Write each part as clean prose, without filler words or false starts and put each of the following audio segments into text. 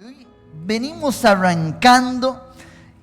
Hoy venimos arrancando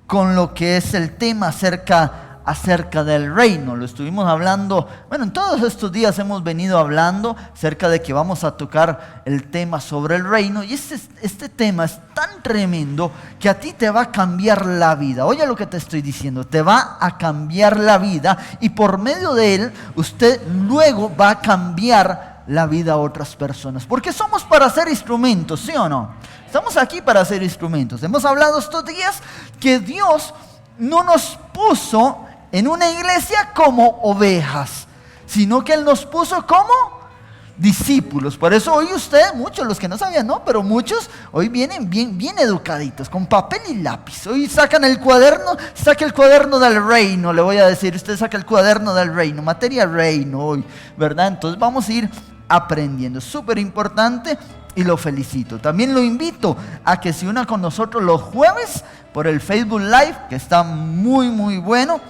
con lo que es el tema acerca del reino. Lo estuvimos hablando, en todos estos días hemos venido hablando acerca de que vamos a tocar el tema sobre el reino. Y este tema es tan tremendo que a ti te va a cambiar la vida. Oye lo que te estoy diciendo, te va a cambiar la vida y por medio de él usted luego va a cambiar la vida a otras personas. Porque somos para ser instrumentos, ¿sí o no? Estamos aquí para ser instrumentos. Hemos hablado estos días que Dios no nos puso en una iglesia como ovejas, sino que Él nos puso como discípulos. Por eso hoy ustedes, muchos, los que no sabían, no, pero muchos hoy vienen bien educaditos, con papel y lápiz. Hoy sacan el cuaderno, saca el cuaderno del reino, le voy a decir, usted saca el cuaderno del reino, materia reino hoy, ¿verdad? Entonces vamos a ir aprendiendo, súper importante. Y lo felicito. También lo invito a que se una con nosotros los jueves por el Facebook Live, que está muy bueno.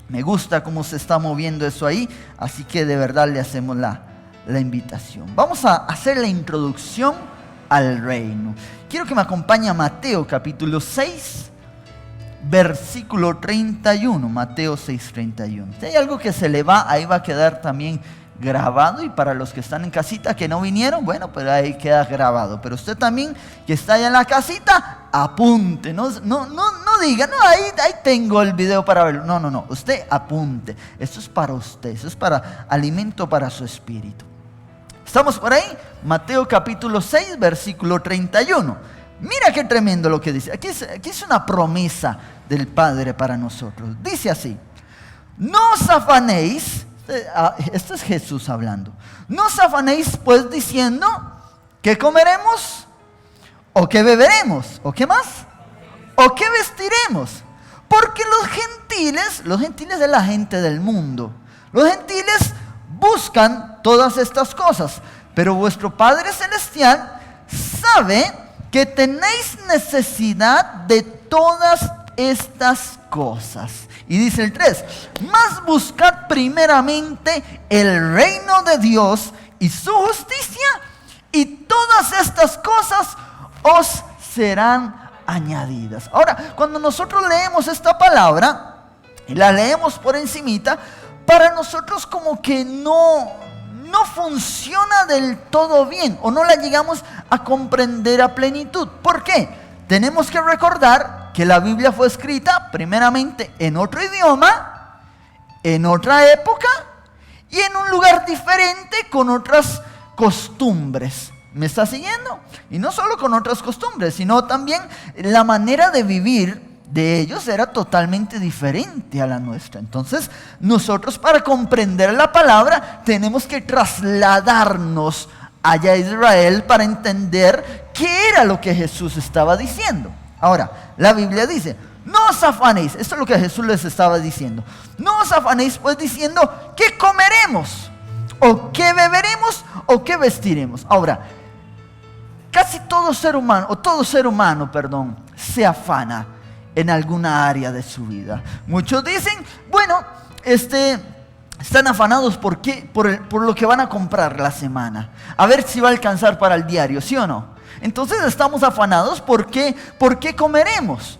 Me gusta cómo se está moviendo eso ahí, así que de verdad le hacemos la invitación. Vamos a hacer la introducción al reino. Quiero que me acompañe a Mateo capítulo 6, versículo 31. Mateo 6, 31. Si hay algo que se le va, ahí va a quedar también grabado, y para los que están en casita que no vinieron, pues ahí queda grabado. Pero usted también que está allá en la casita, apunte, no diga, ahí tengo el video para verlo. No, usted apunte. Esto es para usted, esto es para alimento para su espíritu. ¿Estamos por ahí? Mateo capítulo 6, versículo 31. Mira qué tremendo lo que dice. Aquí es una promesa del Padre para nosotros. Dice así: no os afanéis. Esto es Jesús hablando. No os afanéis pues diciendo ¿qué comeremos? ¿O qué beberemos? ¿O qué más? ¿O qué vestiremos? Porque los gentiles es la gente del mundo. Los gentiles buscan todas estas cosas, pero vuestro Padre Celestial sabe que tenéis necesidad de todas estas cosas. Y dice el 3, mas buscad primeramente el reino de Dios y su justicia, y todas estas cosas os serán añadidas. Ahora, cuando nosotros leemos esta palabra, y la leemos por encimita, para nosotros como que no funciona del todo bien, o no la llegamos a comprender a plenitud. ¿Por qué? Tenemos que recordar que la Biblia fue escrita primeramente en otro idioma, en otra época y en un lugar diferente con otras costumbres. ¿Me está siguiendo? Y no solo con otras costumbres, sino también la manera de vivir de ellos era totalmente diferente a la nuestra. Entonces, nosotros para comprender la palabra tenemos que trasladarnos allá a Israel para entender qué era lo que Jesús estaba diciendo. Ahora, la Biblia dice, no os afanéis. Esto es lo que Jesús les estaba diciendo. No os afanéis pues diciendo, ¿qué comeremos? ¿O qué beberemos? ¿O qué vestiremos? Ahora, casi todo ser humano, se afana en alguna área de su vida. Muchos dicen, están afanados por lo que van a comprar la semana. A ver si va a alcanzar para el diario, ¿sí o no? Entonces estamos afanados por qué comeremos.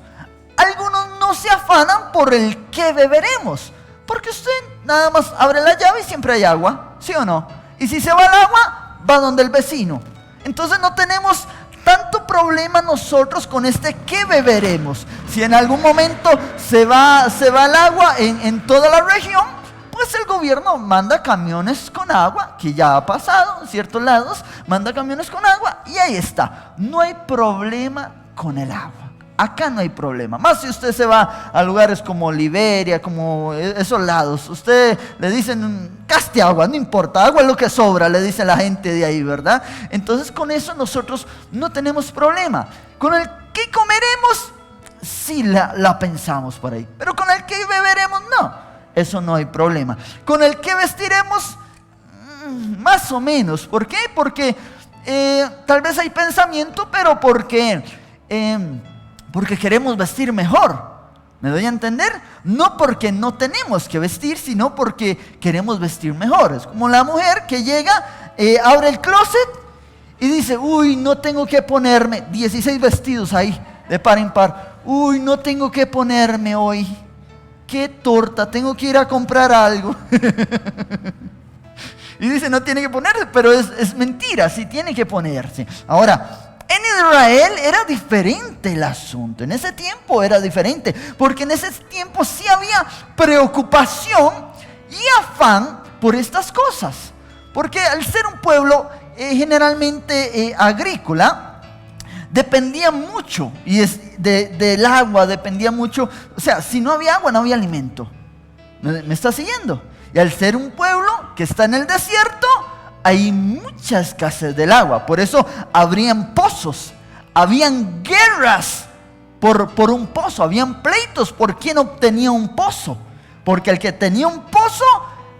Algunos no se afanan por el qué beberemos, porque usted nada más abre la llave y siempre hay agua, ¿sí o no? Y si se va el agua, va donde el vecino. Entonces no tenemos tanto problema nosotros con este qué beberemos. Si en algún momento se va el agua en toda la región, pues el gobierno manda camiones con agua, que ya ha pasado en ciertos lados, manda camiones con agua y ahí está. No hay problema con el agua. Acá no hay problema. Más si usted se va a lugares como Liberia, como esos lados, usted le dicen, gaste agua, no importa, agua es lo que sobra, le dice la gente de ahí, ¿verdad? Entonces con eso nosotros no tenemos problema. Con el que comeremos, sí la pensamos por ahí, pero con el que beberemos, no. Eso no hay problema. Con el que vestiremos, más o menos. ¿Por qué? Porque tal vez hay pensamiento, pero porque queremos vestir mejor. ¿Me doy a entender? No porque no tenemos que vestir, sino porque queremos vestir mejor. Es como la mujer que llega, abre el closet y dice, uy, no tengo que ponerme 16 vestidos ahí de par en par. Uy, no tengo que ponerme hoy. Qué torta, tengo que ir a comprar algo. Y dice, no tiene que ponerse, pero es mentira, sí tiene que ponerse. Ahora, en Israel era diferente el asunto. En ese tiempo era diferente, porque en ese tiempo sí había preocupación y afán por estas cosas. Porque al ser un pueblo generalmente agrícola, dependía mucho y del agua, dependía mucho. O sea, si no había agua, no había alimento. ¿Me está siguiendo? Y al ser un pueblo que está en el desierto, hay mucha escasez del agua. Por eso habrían pozos, habían guerras por un pozo, habían pleitos por quién obtenía un pozo. Porque el que tenía un pozo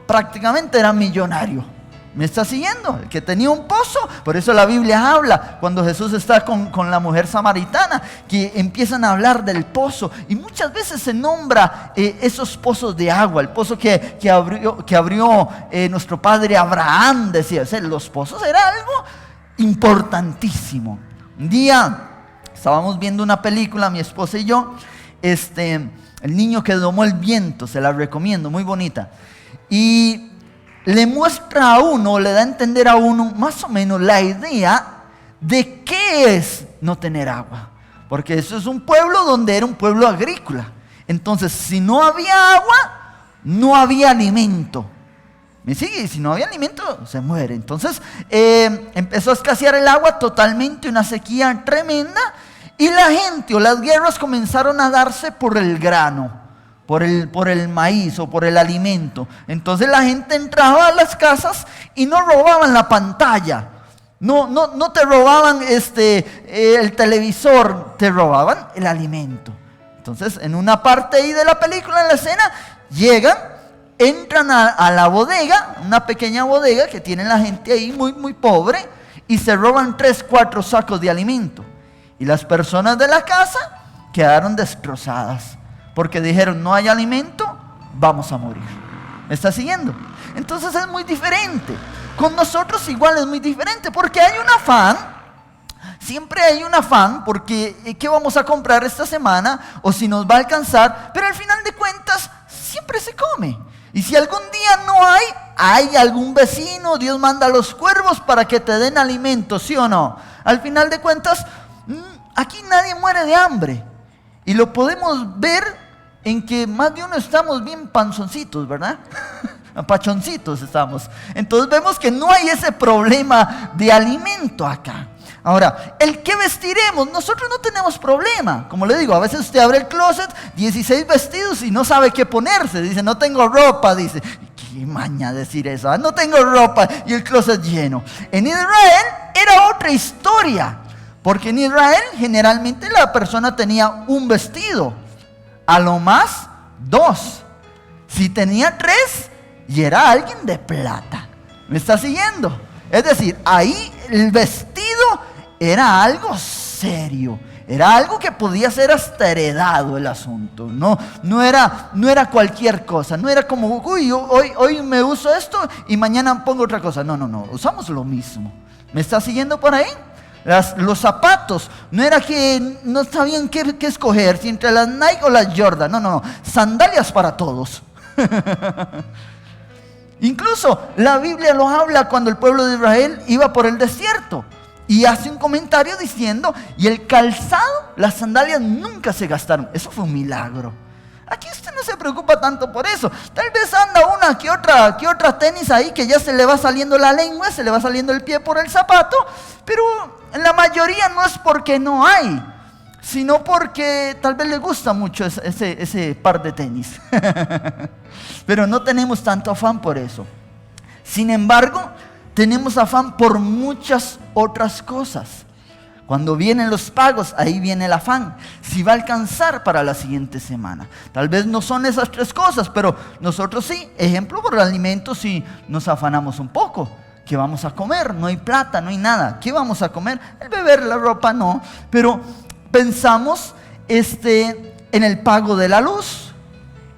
prácticamente era millonario. ¿Me está siguiendo? El que tenía un pozo. Por eso la Biblia habla, cuando Jesús está con la mujer samaritana, que empiezan a hablar del pozo. Y muchas veces se nombra esos pozos de agua. El pozo que abrió nuestro padre Abraham, decía. O sea, los pozos era algo importantísimo. Un día estábamos viendo una película, mi esposa y yo, El niño que domó el viento, se la recomiendo, muy bonita. Y le muestra a uno, le da a entender a uno más o menos la idea de qué es no tener agua. Porque eso es un pueblo donde era un pueblo agrícola. Entonces, si no había agua, no había alimento. ¿Me sigue? Y si no había alimento, se muere. Entonces, empezó a escasear el agua totalmente, una sequía tremenda. Y la gente o las guerras comenzaron a darse por el grano, por el maíz o por el alimento. Entonces la gente entraba a las casas y no robaban la pantalla. No te robaban el televisor, te robaban el alimento. Entonces, en una parte ahí de la película, en la escena, llegan, entran a la bodega, una pequeña bodega que tiene la gente ahí muy, muy pobre, y se roban 3, 4 sacos de alimento. Y las personas de la casa quedaron destrozadas, porque dijeron, no hay alimento, vamos a morir. ¿Me está siguiendo? Entonces es muy diferente. Con nosotros igual es muy diferente, porque hay un afán. Siempre hay un afán, porque ¿qué vamos a comprar esta semana? O si nos va a alcanzar. Pero al final de cuentas, siempre se come. Y si algún día no hay algún vecino, Dios manda a los cuervos para que te den alimento, ¿sí o no? Al final de cuentas, aquí nadie muere de hambre. Y lo podemos ver en que más de uno estamos bien panzoncitos, ¿verdad? Pachoncitos estamos. Entonces vemos que no hay ese problema de alimento acá. Ahora, el que vestiremos, nosotros no tenemos problema. Como le digo, a veces usted abre el closet, 16 vestidos y no sabe qué ponerse. Dice, no tengo ropa, dice. Qué maña decir eso, no tengo ropa y el closet lleno. En Israel era otra historia. Porque en Israel generalmente la persona tenía un vestido, a lo más 2. Si tenía 3, y era alguien de plata. ¿Me está siguiendo? Es decir, ahí el vestido era algo serio. Era algo que podía ser hasta heredado el asunto. No era cualquier cosa. No era como, uy, hoy me uso esto y mañana pongo otra cosa. No, usamos lo mismo. ¿Me está siguiendo por ahí? Los zapatos, no era que no sabían qué escoger, si entre las Nike o las Jordan. No, sandalias para todos. Incluso la Biblia lo habla cuando el pueblo de Israel iba por el desierto. Y hace un comentario diciendo, y el calzado, las sandalias nunca se gastaron. Eso fue un milagro. Aquí usted no se preocupa tanto por eso. Tal vez anda una que otra tenis ahí que ya se le va saliendo la lengua, se le va saliendo el pie por el zapato. Pero en la mayoría no es porque no hay, sino porque tal vez le gusta mucho ese par de tenis. Pero no tenemos tanto afán por eso. Sin embargo, tenemos afán por muchas otras cosas. Cuando vienen los pagos, ahí viene el afán. Si va a alcanzar para la siguiente semana. Tal vez no son esas 3 cosas, pero nosotros sí. Ejemplo, por alimentos, si nos afanamos un poco. ¿Qué vamos a comer? No hay plata, no hay nada. ¿Qué vamos a comer? El beber, la ropa, no. Pero pensamos en el pago de la luz,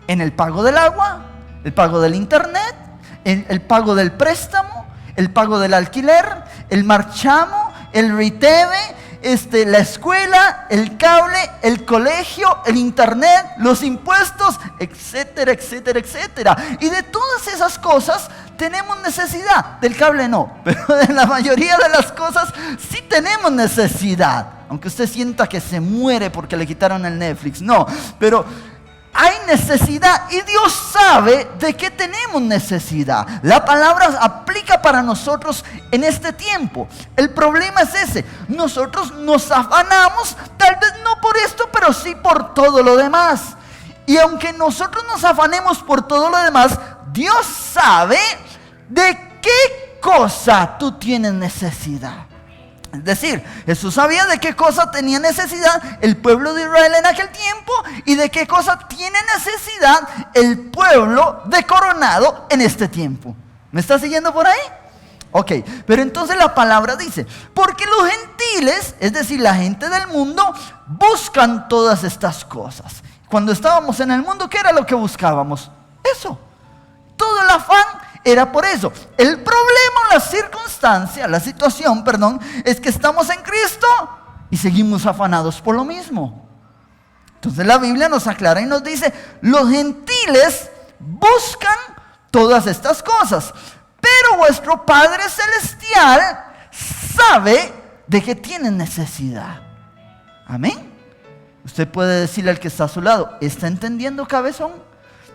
en el pago del agua, el pago del internet, el pago del préstamo, el pago del alquiler, el marchamo, el RITEVE, la escuela, el cable, el colegio, el internet, los impuestos, etcétera, etcétera, etcétera. Y de todas esas cosas tenemos necesidad. Del cable no, pero de la mayoría de las cosas sí tenemos necesidad. Aunque usted sienta que se muere porque le quitaron el Netflix, no, pero hay necesidad y Dios sabe de qué tenemos necesidad. La palabra aplica para nosotros en este tiempo. El problema es ese. Nosotros nos afanamos, tal vez no por esto, pero sí por todo lo demás. Y aunque nosotros nos afanemos por todo lo demás, Dios sabe de qué cosa tú tienes necesidad. Es decir, Jesús sabía de qué cosa tenía necesidad el pueblo de Israel en aquel tiempo y de qué cosa tiene necesidad el pueblo de Coronado en este tiempo. ¿Me está siguiendo por ahí? Ok, pero entonces la palabra dice, porque los gentiles, es decir, la gente del mundo, buscan todas estas cosas. Cuando estábamos en el mundo, ¿qué era lo que buscábamos? Eso. Todo el afán era por eso. El problema, la circunstancia, la situación, es que estamos en Cristo y seguimos afanados por lo mismo. Entonces la Biblia nos aclara y nos dice, los gentiles buscan todas estas cosas, pero vuestro Padre Celestial sabe de que tienen necesidad. Amén. Usted puede decirle al que está a su lado, ¿está entendiendo, cabezón?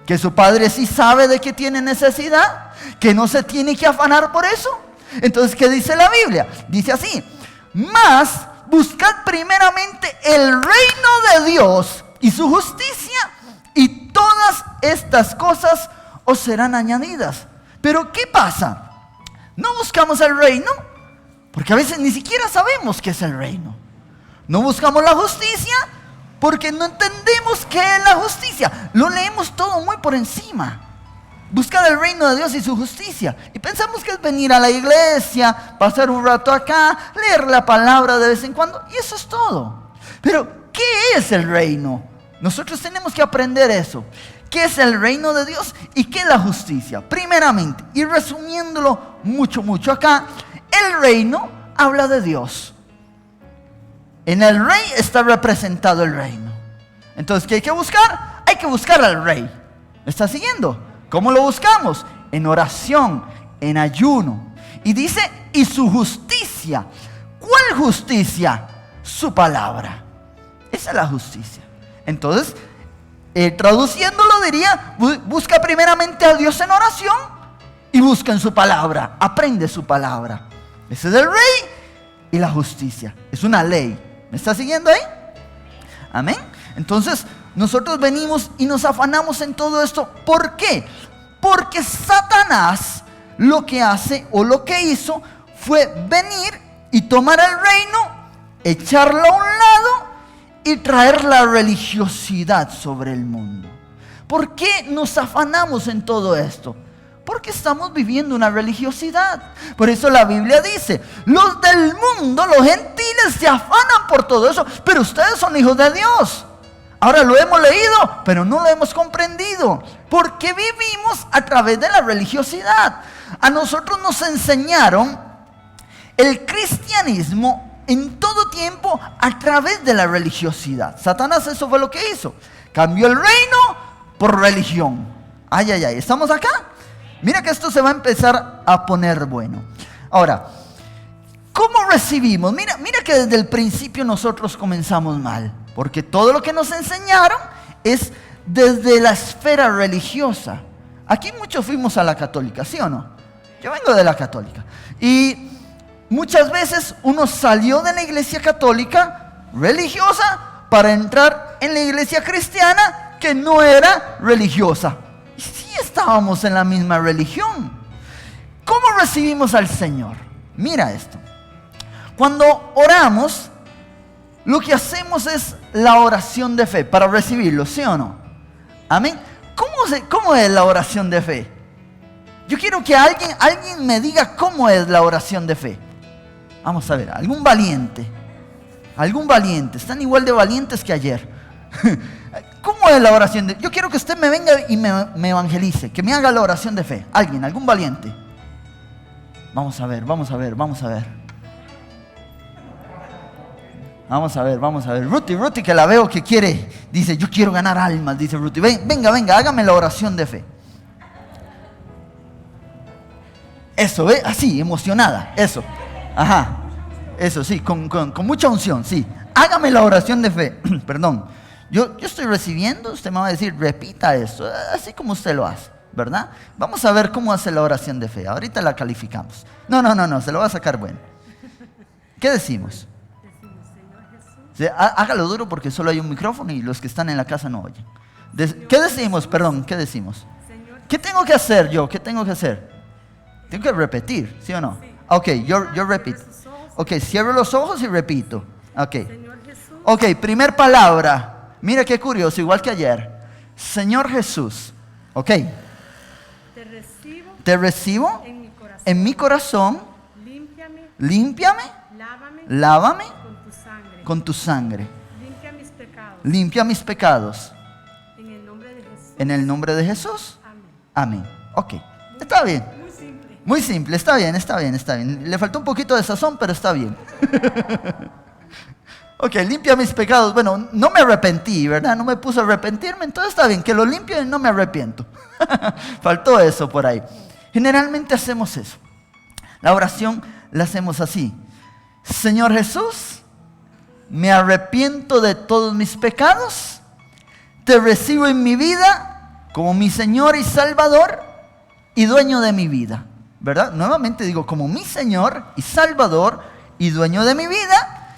Que su Padre sí sabe de que tiene necesidad, que no se tiene que afanar por eso. Entonces, ¿qué dice la Biblia? Dice así, mas buscad primeramente el reino de Dios y su justicia, y todas estas cosas os serán añadidas. Pero ¿qué pasa? No buscamos el reino, porque a veces ni siquiera sabemos qué es el reino. No buscamos la justicia, porque no entendemos qué es la justicia. Lo leemos todo muy por encima. Buscar el reino de Dios y su justicia. Y pensamos que es venir a la iglesia, pasar un rato acá, leer la palabra de vez en cuando. Y eso es todo. Pero, ¿qué es el reino? Nosotros tenemos que aprender eso. ¿Qué es el reino de Dios y qué es la justicia? Primeramente, y resumiéndolo mucho acá, el reino habla de Dios. En el rey está representado el reino. Entonces, ¿qué hay que buscar? Hay que buscar al rey. ¿Me está siguiendo? ¿Cómo lo buscamos? En oración, en ayuno. Y dice, y su justicia. ¿Cuál justicia? Su palabra. Esa es la justicia. Entonces, traduciéndolo diría, busca primeramente a Dios en oración y busca en su palabra. Aprende su palabra. Ese es el rey y la justicia. Es una ley. ¿Me está siguiendo ahí? Amén. Entonces, nosotros venimos y nos afanamos en todo esto. ¿Por qué? Porque Satanás lo que hace o lo que hizo fue venir y tomar el reino, echarlo a un lado y traer la religiosidad sobre el mundo. ¿Por qué nos afanamos en todo esto? Porque estamos viviendo una religiosidad. Por eso la Biblia dice, los del mundo, los gentiles se afanan por todo eso, pero ustedes son hijos de Dios. Ahora lo hemos leído, pero no lo hemos comprendido, porque vivimos a través de la religiosidad. A nosotros nos enseñaron el cristianismo en todo tiempo a través de la religiosidad. Satanás eso fue lo que hizo. Cambió el reino por religión. Ay, ¿estamos acá? Mira que esto se va a empezar a poner bueno. Ahora, ¿cómo recibimos? Mira que desde el principio nosotros comenzamos mal. Porque todo lo que nos enseñaron es desde la esfera religiosa. Aquí muchos fuimos a la católica, ¿sí o no? Yo vengo de la católica. Y muchas veces uno salió de la iglesia católica religiosa para entrar en la iglesia cristiana que no era religiosa. Y sí estábamos en la misma religión. ¿Cómo recibimos al Señor? Mira esto. Cuando oramos, lo que hacemos es la oración de fe para recibirlo, ¿sí o no? Amén. ¿Cómo es la oración de fe? Yo quiero que alguien me diga cómo es la oración de fe. Vamos a ver, algún valiente. Están igual de valientes que ayer. ¿Cómo es la oración de fe? Yo quiero que usted me venga y me evangelice, que me haga la oración de fe. Algún valiente. Vamos a ver. Vamos a ver. Ruthie, que la veo que quiere, dice, yo quiero ganar almas, dice Ruthie. Venga, hágame la oración de fe. Eso, ¿ve? Así, emocionada, eso. Ajá, eso, sí, con mucha unción, sí. Hágame la oración de fe. Perdón, yo estoy recibiendo, usted me va a decir, repita eso, así como usted lo hace, ¿verdad? Vamos a ver cómo hace la oración de fe. Ahorita la calificamos. No, se lo va a sacar bueno. ¿Qué decimos? Sí, hágalo duro porque solo hay un micrófono y los que están en la casa no oyen. ¿Qué decimos? Perdón, ¿qué decimos? ¿Qué tengo que hacer yo? ¿Qué tengo que hacer? Tengo que repetir, ¿sí o no? Ok, yo repito. Ok, cierro los ojos y repito. Ok, primer palabra. Mira qué curioso, igual que ayer. Señor Jesús. Ok. Te recibo en mi corazón. Límpiame. Lávame con tu sangre. Limpia mis pecados. En el nombre de Jesús. Amén. Ok, está bien. Muy simple, está bien. Le faltó un poquito de sazón, pero está bien. Ok, limpia mis pecados. Bueno, no me arrepentí, ¿verdad? No me puse a arrepentirme, entonces está bien, que lo limpio y no me arrepiento. Faltó eso por ahí. Generalmente hacemos eso. La oración la hacemos así. Señor Jesús, me arrepiento de todos mis pecados. Te recibo en mi vida como mi Señor y Salvador y dueño de mi vida. ¿Verdad? Nuevamente digo, como mi Señor y Salvador y dueño de mi vida.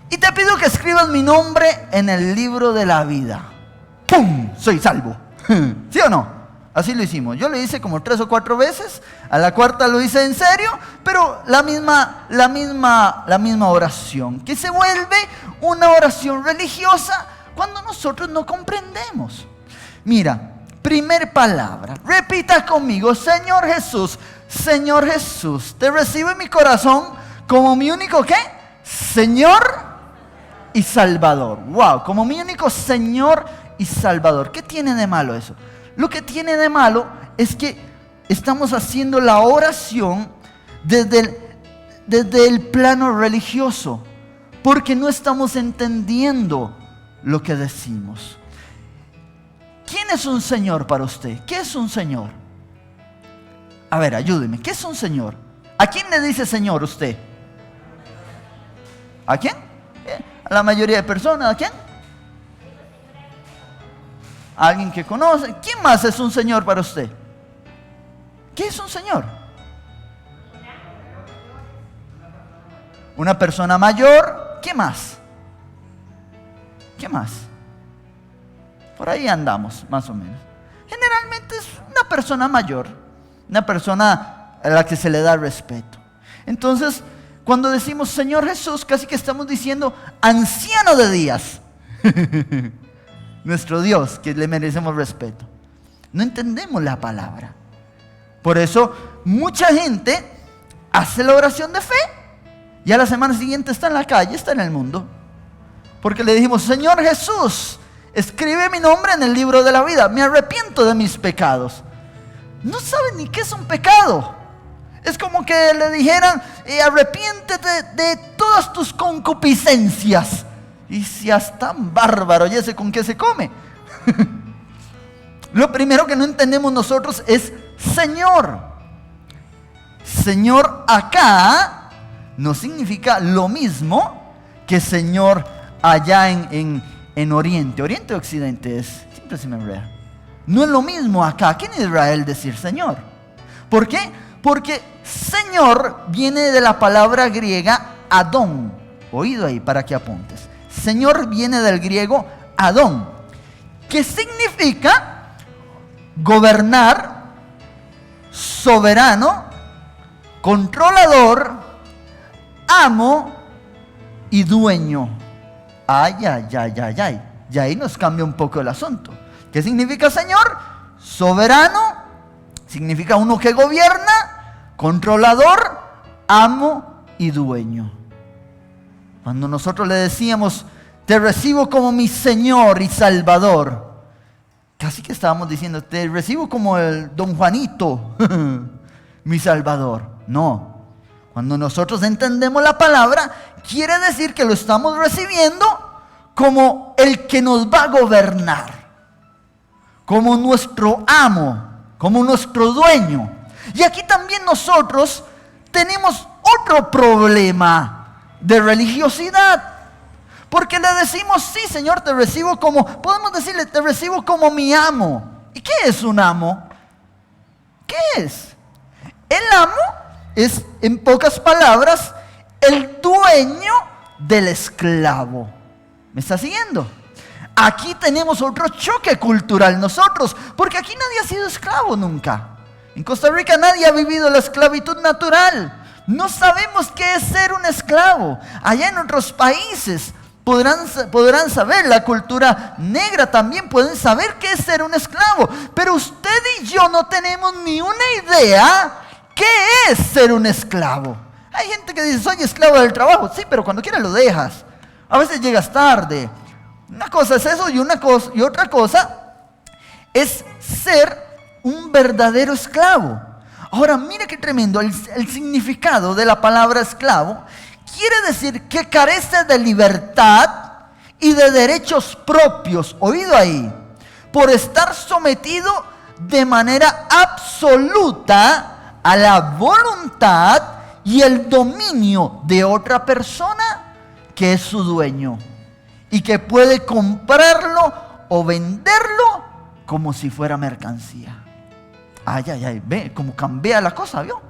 Y te pido que escribas mi nombre en el libro de la vida. ¡Pum! Soy salvo. ¿Sí o no? Así lo hicimos. Yo lo hice como 3 o 4 veces. A la cuarta lo hice en serio. Pero la misma oración. Que se vuelve una oración religiosa cuando nosotros no comprendemos. Mira, primer palabra. Repita conmigo. Señor Jesús, te recibo en mi corazón como mi único ¿qué? Señor y Salvador. Wow, como mi único Señor y Salvador. ¿Qué tiene de malo eso? Lo que tiene de malo es que estamos haciendo la oración desde el plano religioso, porque no estamos entendiendo lo que decimos. ¿Quién es un Señor para usted? ¿Qué es un Señor? A ver, ayúdeme. ¿Qué es un Señor? ¿A quién le dice Señor usted? ¿A quién? A la mayoría de personas. ¿A quién? ¿A alguien que conoce? ¿Quién más es un Señor para usted? ¿Qué es un Señor? Una persona mayor. ¿Qué más? ¿Qué más? Por ahí andamos, más o menos. Generalmente es una persona mayor, una persona a la que se le da respeto. Entonces, cuando decimos Señor Jesús, casi que estamos diciendo anciano de días. Nuestro Dios, que le merecemos respeto. No entendemos la palabra. Por eso, mucha gente hace la oración de fe y a la semana siguiente está en la calle, está en el mundo. Porque le dijimos, Señor Jesús, escribe mi nombre en el libro de la vida. Me arrepiento de mis pecados. No saben ni qué es un pecado. Es como que le dijeran, arrepiéntete de todas tus concupiscencias. Y si es tan bárbaro, ¿y ese con qué se come? Lo primero que no entendemos nosotros es Señor. Señor acá no significa lo mismo que Señor allá en Oriente. Oriente o Occidente siempre se me enreda. No es lo mismo acá, aquí en Israel decir Señor. ¿Por qué? Porque Señor viene de la palabra griega Adón. Oído ahí para que apuntes. Señor viene del griego Adón, que significa gobernar, soberano, controlador, amo y dueño. Ay. Y ahí nos cambia un poco el asunto. ¿Qué significa Señor? Soberano, significa uno que gobierna, controlador, amo y dueño. Cuando nosotros le decíamos, te recibo como mi Señor y Salvador, casi que estábamos diciendo, te recibo como el don Juanito, mi Salvador. No. Cuando nosotros entendemos la palabra, quiere decir que lo estamos recibiendo como el que nos va a gobernar, como nuestro amo, como nuestro dueño. Y aquí también nosotros tenemos otro problema de religiosidad. Porque le decimos, sí, Señor, te recibo como, podemos decirle, te recibo como mi amo. ¿Y qué es un amo? ¿Qué es? El amo es, en pocas palabras, el dueño del esclavo. ¿Me está siguiendo? Aquí tenemos otro choque cultural nosotros, porque aquí nadie ha sido esclavo nunca. En Costa Rica nadie ha vivido la esclavitud natural. No sabemos qué es ser un esclavo. Allá en otros países podrán saber, la cultura negra también pueden saber qué es ser un esclavo. Pero usted y yo no tenemos ni una idea qué es ser un esclavo. Hay gente que dice, soy esclavo del trabajo. Sí, pero cuando quieras lo dejas. A veces llegas tarde. Una cosa es eso y otra cosa es ser un verdadero esclavo. Ahora, mire qué tremendo. El significado de la palabra esclavo quiere decir que carece de libertad y de derechos propios. Oído ahí. Por estar sometido de manera absoluta a la voluntad y el dominio de otra persona que es su dueño y que puede comprarlo o venderlo como si fuera mercancía. Ay, ay, ay, ve cómo cambia la cosa, ¿vio?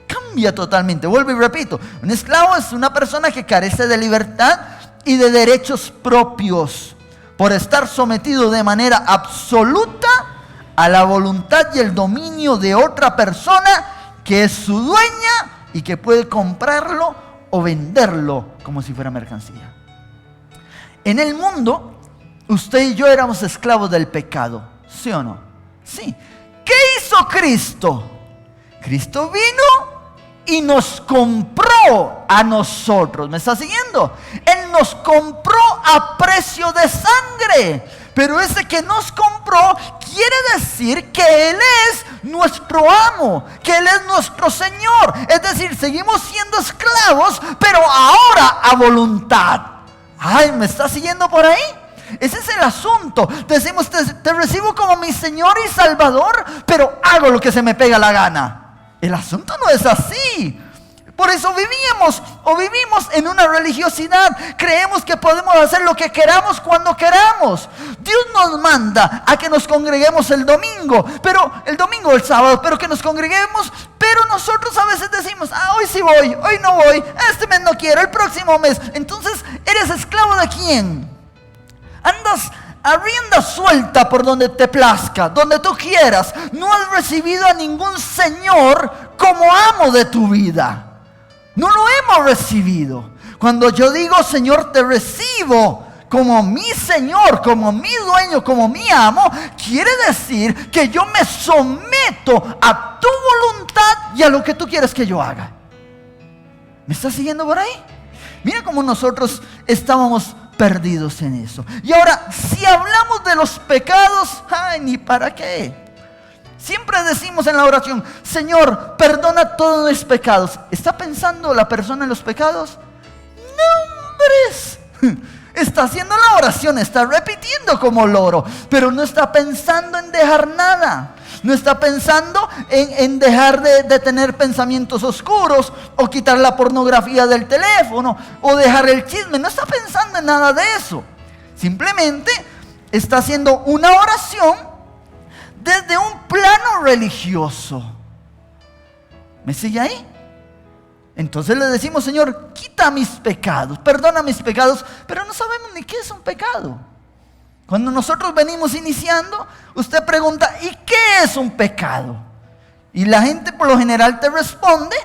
Cambia totalmente. Vuelvo y repito, un esclavo es una persona que carece de libertad y de derechos propios por estar sometido de manera absoluta a la voluntad y el dominio de otra persona que es su dueña y que puede comprarlo o venderlo como si fuera mercancía. En el mundo, usted y yo éramos esclavos del pecado, ¿sí o no? Sí. ¿Qué hizo Cristo? Cristo vino y nos compró a nosotros. ¿Me está siguiendo? Él nos compró a precio de sangre. Pero ese que nos compró quiere decir que Él es nuestro amo, que Él es nuestro Señor. Es decir, seguimos siendo esclavos, pero ahora a voluntad. Ay, ¿me está siguiendo por ahí? Ese es el asunto. Decimos, te recibo como mi Señor y Salvador, pero hago lo que se me pega la gana. El asunto no es así. Por eso vivimos en una religiosidad. Creemos que podemos hacer lo que queramos cuando queramos. Dios nos manda a que nos congreguemos el domingo, el sábado, pero que nos congreguemos. Pero nosotros a veces decimos, hoy sí voy, hoy no voy, este mes no quiero, el próximo mes. Entonces, ¿eres esclavo de quién? Andas a rienda suelta por donde te plazca, donde tú quieras. No has recibido a ningún Señor como amo de tu vida. No lo hemos recibido. Cuando yo digo, Señor, te recibo como mi Señor, como mi dueño, como mi amo, quiere decir que yo me someto a tu voluntad y a lo que tú quieres que yo haga. ¿Me estás siguiendo por ahí? Mira cómo nosotros estábamos perdidos en eso. Y ahora, si hablamos de los pecados, ay, ni para qué. Siempre decimos en la oración, Señor, perdona todos mis pecados. ¿Está pensando la persona en los pecados? ¡No, hombres! Está haciendo la oración, está repitiendo como loro, pero no está pensando en dejar nada. No está pensando en dejar de tener pensamientos oscuros, o quitar la pornografía del teléfono, o dejar el chisme. No está pensando en nada de eso. Simplemente está haciendo una oración desde un plano religioso. ¿Me sigue ahí? Entonces le decimos, Señor, quita mis pecados, perdona mis pecados, pero no sabemos ni qué es un pecado. Cuando nosotros venimos iniciando, usted pregunta, ¿y qué es un pecado? Y la gente por lo general te responde,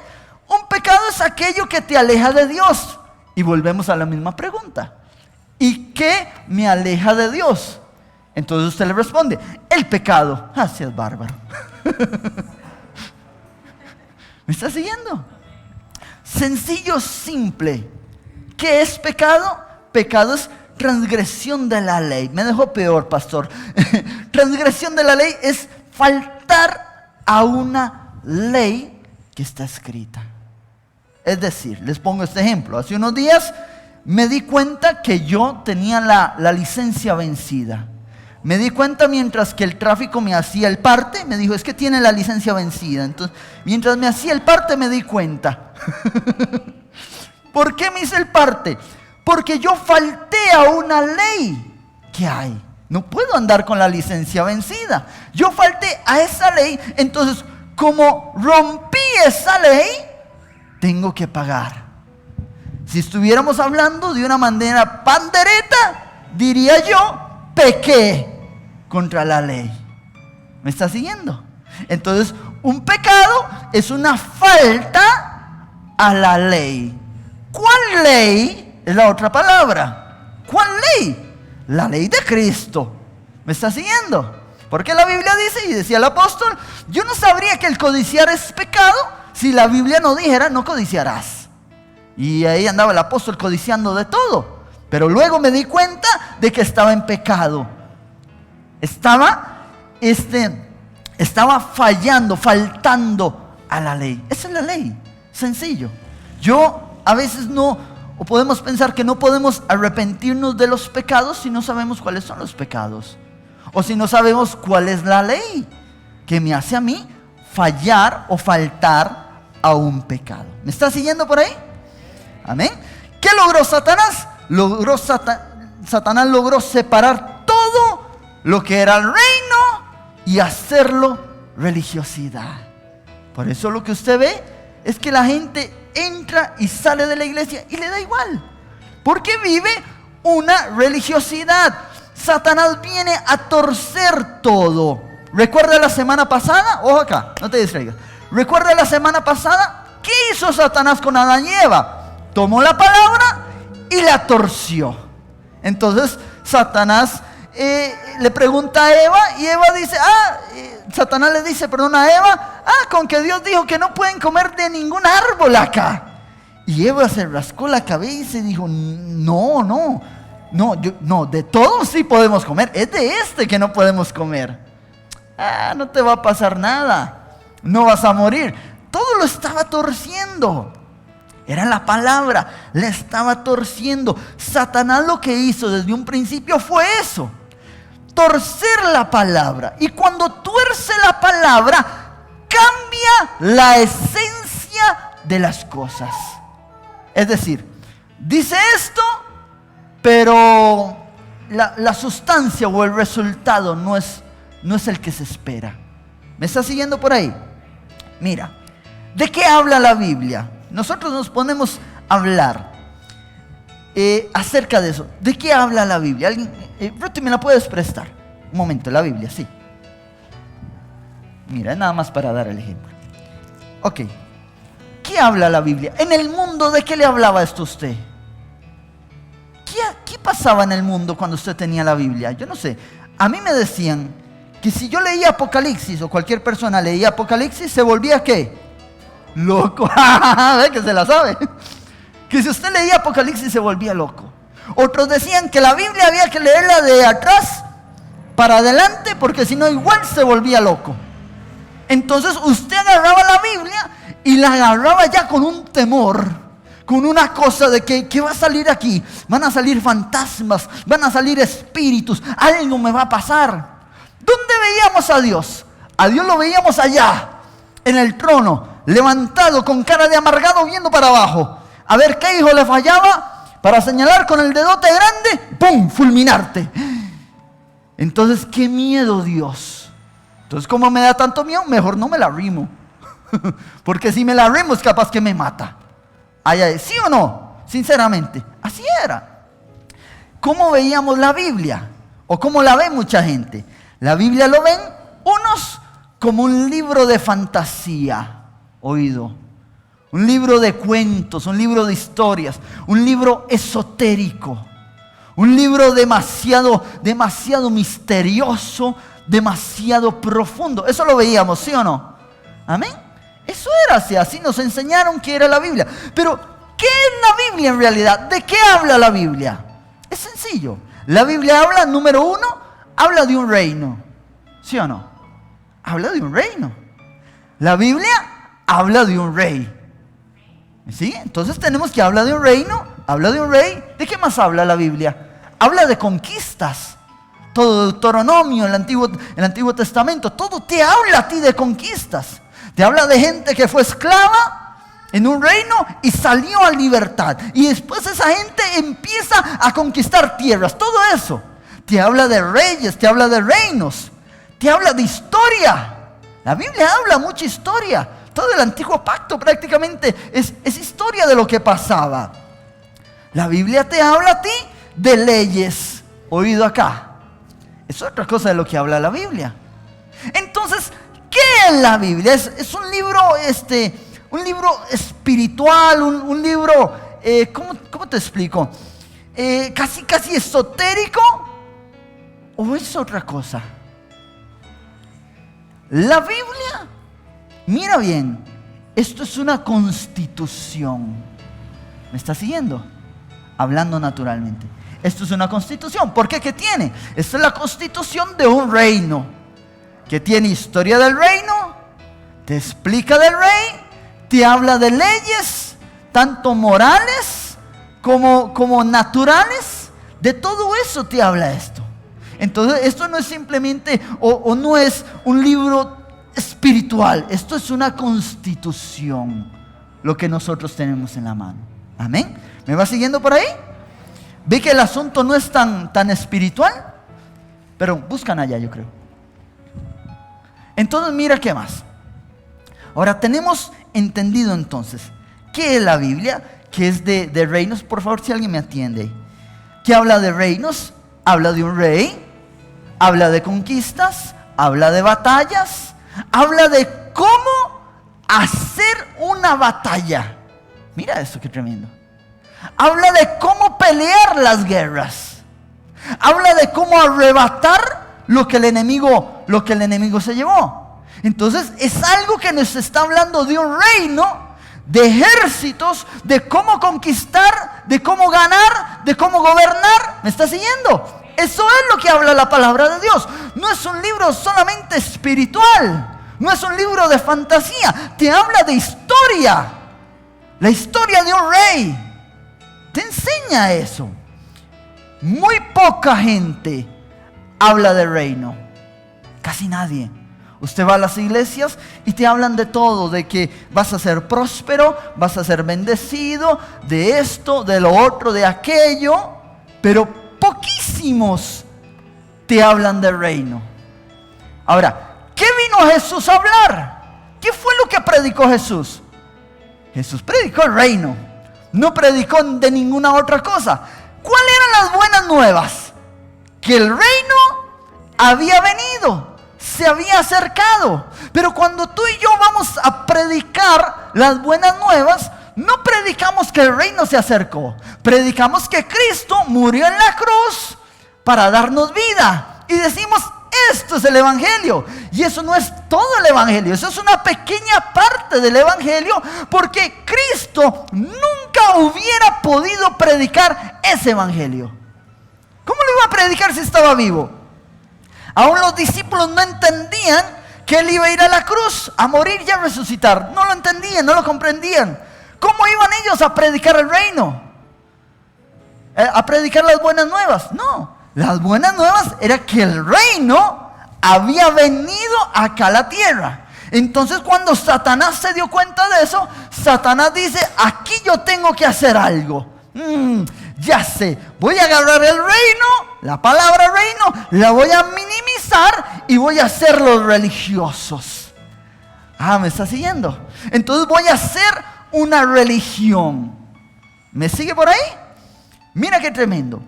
un pecado es aquello que te aleja de Dios. Y volvemos a la misma pregunta, ¿y qué me aleja de Dios? Entonces usted le responde, el pecado. Así es bárbaro. ¿Me está siguiendo? Sencillo, simple. ¿Qué es pecado? Pecado es transgresión de la ley. Me dejó peor, pastor. Transgresión de la ley es faltar a una ley que está escrita. Es decir, les pongo este ejemplo. Hace unos días me di cuenta que yo tenía la licencia vencida. Me di cuenta mientras que el tráfico me hacía el parte, me dijo, es que tiene la licencia vencida. Entonces, mientras me hacía el parte me di cuenta. ¿Por qué me hice el parte? Porque yo falté a una ley que hay. No puedo andar con la licencia vencida. Yo falté a esa ley, entonces como rompí esa ley, tengo que pagar. Si estuviéramos hablando de una manera pandereta, diría yo, pequé contra la ley. ¿Me está siguiendo? Entonces, un pecado es una falta a la ley. ¿Cuál ley? Es la otra palabra. ¿Cuál ley? La ley de Cristo. ¿Me está siguiendo? Porque la Biblia dice, y decía el apóstol, yo no sabría que el codiciar es pecado si la Biblia no dijera, no codiciarás. Y ahí andaba el apóstol codiciando de todo. Pero luego me di cuenta de que estaba en pecado. Estaba faltando a la ley. Esa es la ley, sencillo. A veces no, o podemos pensar que no podemos arrepentirnos de los pecados si no sabemos cuáles son los pecados. O si no sabemos cuál es la ley que me hace a mí fallar o faltar a un pecado. ¿Me está siguiendo por ahí? Amén. ¿Qué logró Satanás? Satanás logró separar todo lo que era el reino y hacerlo religiosidad. Por eso lo que usted ve es que la gente entra y sale de la iglesia y le da igual, porque vive una religiosidad. Satanás viene a torcer todo. ¿Recuerda la semana pasada? Ojo acá, no te distraigas. ¿Recuerda la semana pasada? ¿Qué hizo Satanás con Adán y Eva? Tomó la palabra y la torció. Entonces Satanás le pregunta a Eva y Eva dice, Satanás le dice, a Eva, con que Dios dijo que no pueden comer de ningún árbol acá. Y Eva se rascó la cabeza y dijo, no, de todos sí podemos comer, es de este que no podemos comer. No te va a pasar nada, no vas a morir. Todo lo estaba torciendo. Era la palabra, le estaba torciendo. Satanás lo que hizo desde un principio fue eso, torcer la palabra. Y cuando tuerce la palabra, cambia la esencia de las cosas. Es decir, dice esto, pero la sustancia o el resultado no es el que se espera. ¿Me está siguiendo por ahí? Mira, ¿de qué habla la Biblia? Nosotros nos ponemos a hablar acerca de eso. ¿De qué habla la Biblia? Ruth, ¿me la puedes prestar? Un momento, la Biblia, sí. Mira, nada más para dar el ejemplo. Ok. ¿Qué habla la Biblia? En el mundo, ¿de qué le hablaba esto a usted? ¿Qué pasaba en el mundo cuando usted tenía la Biblia? Yo no sé. A mí me decían que si yo leía Apocalipsis o cualquier persona leía Apocalipsis, ¿se volvía qué? Loco. ¿Ve que se la sabe? Que si usted leía Apocalipsis se volvía loco. Otros decían que la Biblia había que leerla de atrás para adelante, porque si no igual se volvía loco. Entonces usted agarraba la Biblia y la agarraba ya con un temor, con una cosa de que ¿qué va a salir aquí? Van a salir fantasmas, van a salir espíritus, algo me va a pasar. ¿Dónde veíamos a Dios? A Dios lo veíamos allá, en el trono, levantado con cara de amargado viendo para abajo, a ver qué hijo le fallaba para señalar con el dedote grande, ¡pum!, fulminarte. Entonces, qué miedo Dios. Entonces, como me da tanto miedo, mejor no me la arrimo. Porque si me la arrimo es capaz que me mata. ¿Sí o no? Sinceramente, así era. ¿Cómo veíamos la Biblia? ¿O cómo la ve mucha gente? La Biblia lo ven unos como un libro de fantasía. Oído, un libro de cuentos, un libro de historias, un libro esotérico, un libro demasiado misterioso, demasiado profundo. Eso lo veíamos, ¿sí o no? Amén. Eso era así nos enseñaron que era la Biblia. Pero, ¿qué es la Biblia en realidad? ¿De qué habla la Biblia? Es sencillo. La Biblia habla, número uno, habla de un reino, ¿sí o no? Habla de un reino. La Biblia habla de un rey. ¿Me ¿Sí? Entonces tenemos que hablar de un reino, habla de un rey. ¿De qué más habla la Biblia? Habla de conquistas. Todo Deuteronomio, el Antiguo Testamento, todo te habla a ti de conquistas. Te habla de gente que fue esclava en un reino y salió a libertad. Y después esa gente empieza a conquistar tierras. Todo eso. Te habla de reyes, te habla de reinos. Te habla de historia. La Biblia habla mucha historia. Todo el Antiguo Pacto prácticamente es historia de lo que pasaba. La Biblia te habla a ti de leyes. Oído acá. Es otra cosa de lo que habla la Biblia. Entonces, ¿qué es la Biblia? Es un libro, espiritual, un libro, ¿cómo te explico? Casi esotérico, ¿o es otra cosa? La Biblia, mira bien, esto es una constitución. ¿Me está siguiendo? Hablando naturalmente. Esto es una constitución. ¿Por qué? ¿Qué tiene? Esta es la constitución de un reino. Que tiene historia del reino, te explica del rey, te habla de leyes, tanto morales como naturales. De todo eso te habla esto. Entonces esto no es simplemente o no es un libro espiritual. Esto es una constitución, lo que nosotros tenemos en la mano. Amén. ¿Me va siguiendo por ahí? ¿Ve que el asunto no es tan espiritual? Pero buscan allá, yo creo. Entonces mira qué más. Ahora tenemos entendido entonces qué es la Biblia, que es de reinos. Por favor, si alguien me atiende. ¿Qué habla de reinos? Habla de un rey, habla de conquistas, habla de batallas, habla de cómo hacer una batalla. Mira esto, qué tremendo. Habla de cómo pelear las guerras. Habla de cómo arrebatar lo que el enemigo se llevó. Entonces es algo que nos está hablando de un reino, de ejércitos, de cómo conquistar, de cómo ganar, de cómo gobernar. ¿Me está siguiendo? Eso es lo que habla la palabra de Dios. No es un libro solamente espiritual, no es un libro de fantasía. Te habla de historia, la historia de un rey. Te enseña eso. Muy poca gente habla de reino. Casi nadie. Usted va a las iglesias y te hablan de todo, de que vas a ser próspero, vas a ser bendecido, de esto, de lo otro, de aquello, pero poquísimos te hablan del reino. Ahora, ¿qué vino Jesús a hablar? ¿Qué fue lo que predicó Jesús? Jesús predicó el reino, no predicó de ninguna otra cosa. ¿Cuáles eran las buenas nuevas? Que el reino había venido, se había acercado. Pero cuando tú y yo vamos a predicar las buenas nuevas, no predicamos que el reino se acercó. Predicamos que Cristo murió en la cruz para darnos vida. Y decimos, esto es el evangelio. Y eso no es todo el evangelio. Eso es una pequeña parte del evangelio. Porque Cristo nunca hubiera podido predicar ese evangelio. ¿Cómo lo iba a predicar si estaba vivo? Aún los discípulos no entendían que Él iba a ir a la cruz, a morir y a resucitar. No lo entendían, no lo comprendían. ¿Cómo iban ellos a predicar el reino? ¿A predicar las buenas nuevas? No, las buenas nuevas era que el reino había venido acá a la tierra. Entonces cuando Satanás se dio cuenta de eso, Satanás dice, aquí yo tengo que hacer algo. Ya sé, voy a agarrar el reino, la palabra reino, la voy a minimizar y voy a hacer los religiosos. ¿Me está siguiendo? Entonces voy a hacer una religión. ¿Me sigue por ahí? Mira qué tremendo.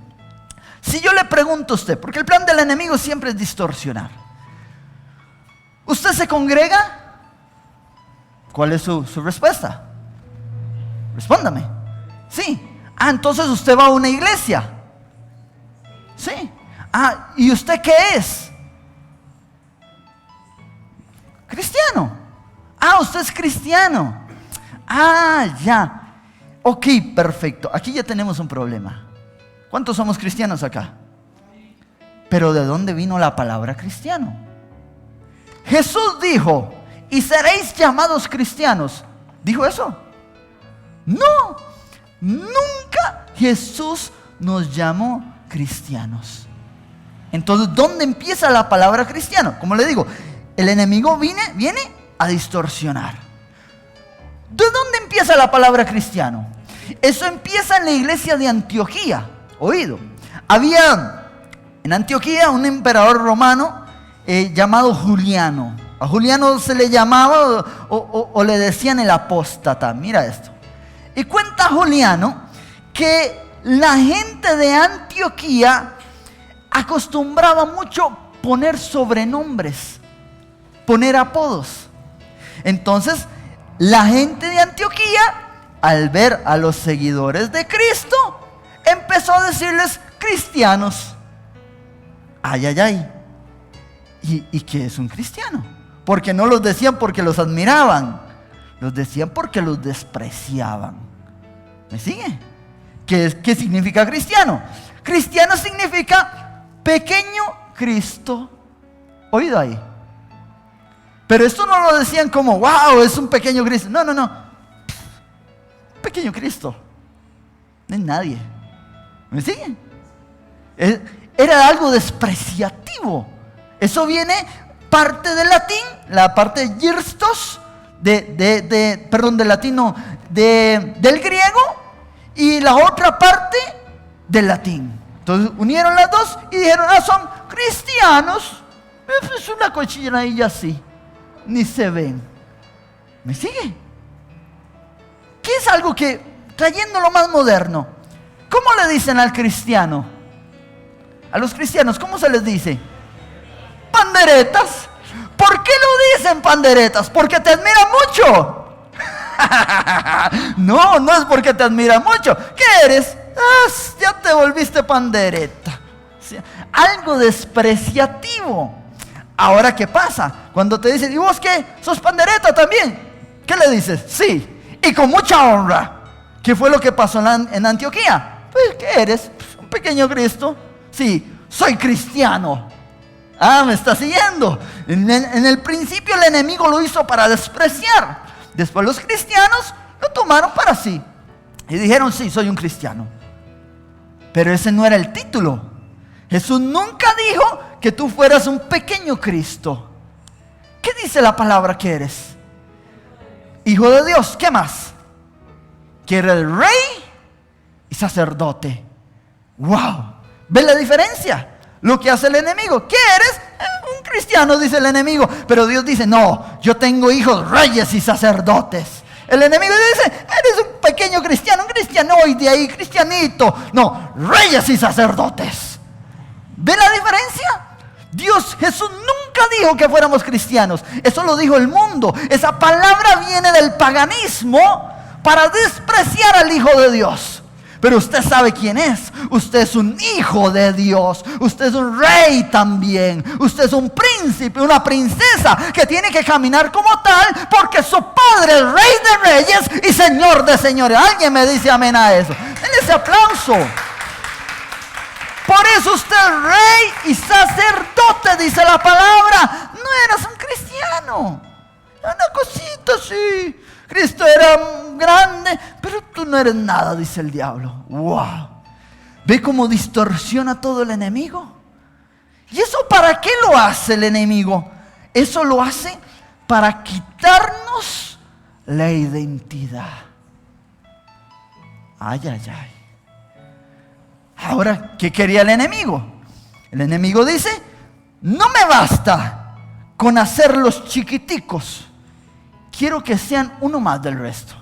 Si yo le pregunto a usted, porque el plan del enemigo siempre es distorsionar. ¿Usted se congrega? ¿Cuál es su respuesta? Respóndame. Sí. Entonces usted va a una iglesia. Sí. ¿Y usted qué es? Cristiano. Usted es cristiano. Ya. Ok, perfecto. Aquí ya tenemos un problema. ¿Cuántos somos cristianos acá? Pero ¿de dónde vino la palabra cristiano? Jesús dijo, y seréis llamados cristianos. ¿Dijo eso? No, nunca Jesús nos llamó cristianos. Entonces, ¿dónde empieza la palabra cristiano? Como le digo, el enemigo viene a distorsionar. ¿De dónde empieza la palabra cristiano? Eso empieza en la iglesia de Antioquía. Oído, había en Antioquía un emperador romano llamado Juliano. A Juliano se le llamaba o le decían el apóstata. Mira esto. Y cuenta Juliano que la gente de Antioquía acostumbraba mucho poner sobrenombres, poner apodos. Entonces, la gente de Antioquía, al ver a los seguidores de Cristo, empezó a decirles cristianos. Ay, ay, ay. ¿Y qué es un cristiano? Porque no los decían porque los admiraban, los decían porque los despreciaban. ¿Me sigue? ¿Qué significa cristiano? Cristiano significa pequeño Cristo. Oído ahí. Pero esto no lo decían como, wow, es un pequeño Cristo. No. Pequeño Cristo. No es nadie. ¿Me siguen? Era algo despreciativo. Eso viene parte del latín, la parte de Girstos, del latino, del griego, y la otra parte del latín. Entonces unieron las dos y dijeron, son cristianos. Es una cochinadilla así. Ni se ven. ¿Me sigue? ¿Qué es algo que, trayéndolo más moderno, cómo le dicen al cristiano? A los cristianos, ¿cómo se les dice? Panderetas. ¿Por qué lo dicen panderetas? Porque te admiran mucho. No es porque te admiran mucho. ¿Qué eres? Ya te volviste pandereta. Algo despreciativo. Ahora, ¿qué pasa? Cuando te dicen, ¿y vos qué? ¿Sos pandereta también? ¿Qué le dices? Sí, y con mucha honra. ¿Qué fue lo que pasó en Antioquía? Pues, ¿qué eres? Pues, un pequeño Cristo. Sí, soy cristiano. ¿Me está siguiendo? En el principio el enemigo lo hizo para despreciar. Después los cristianos lo tomaron para sí. Y dijeron, sí, soy un cristiano. Pero ese no era el título. Jesús nunca dijo que tú fueras un pequeño Cristo. ¿Qué dice la palabra que eres? Hijo de Dios. ¿Qué más? Que eres rey y sacerdote. ¡Wow! ¿Ves la diferencia? Lo que hace el enemigo. ¿Qué eres? Un cristiano, dice el enemigo. Pero Dios dice, no, yo tengo hijos reyes y sacerdotes. El enemigo dice, eres un pequeño cristiano, un cristianoide ahí, cristianito. No, reyes y sacerdotes. ¿Ven la diferencia? Jesús nunca dijo que fuéramos cristianos. Eso lo dijo el mundo. Esa palabra viene del paganismo para despreciar al Hijo de Dios. Pero usted sabe quién es. Usted es un hijo de Dios. Usted es un rey también. Usted es un príncipe, una princesa que tiene que caminar como tal porque su padre es rey de reyes y señor de señores. Alguien me dice amén a eso. Denle ese aplauso. Por eso usted es rey y sacerdote, dice la palabra. No eras un cristiano. Una cosita así. Cristo era grande, pero tú no eres nada, dice el diablo. ¡Wow! ¿Ve cómo distorsiona todo el enemigo? ¿Y eso para qué lo hace el enemigo? Eso lo hace para quitarnos la identidad. Ay, ay, ay. Ahora, ¿qué quería el enemigo? El enemigo dice, no me basta con hacerlos chiquiticos. Quiero que sean uno más del resto.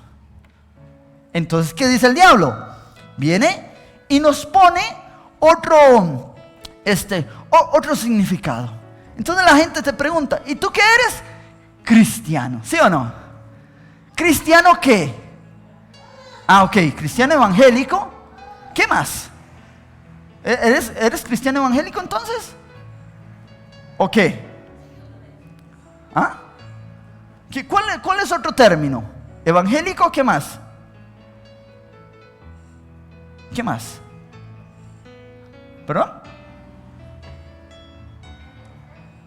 Entonces, ¿qué dice el diablo? Viene y nos pone otro significado. Entonces la gente te pregunta, ¿y tú qué eres? Cristiano, ¿sí o no? ¿Cristiano qué? Ok, cristiano evangélico. ¿Qué más? ¿Eres cristiano evangélico entonces? ¿O qué? ¿Cuál es otro término? ¿Evangélico? ¿Qué más? ¿Qué más? ¿Perdón?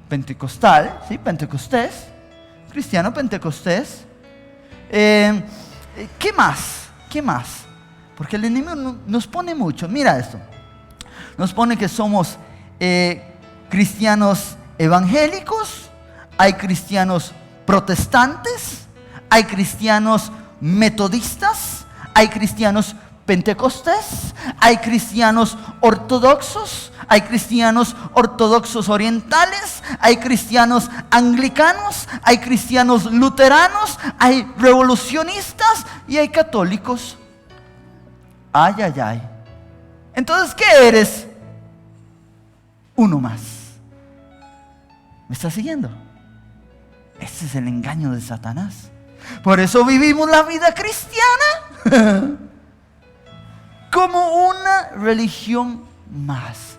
Pentecostal, ¿sí? Pentecostés. Cristiano pentecostés. ¿Qué más? ¿qué más? Porque el enemigo nos pone mucho. Mira esto. Nos pone que somos cristianos evangélicos, hay cristianos protestantes, hay cristianos metodistas, hay cristianos pentecostés, hay cristianos ortodoxos, hay cristianos ortodoxos orientales, hay cristianos anglicanos, hay cristianos luteranos, hay revolucionistas y hay católicos. Ay, ay, ay. Entonces, ¿qué eres? Uno más. ¿Me estás siguiendo? Ese es el engaño de Satanás. Por eso vivimos la vida cristiana como una religión más,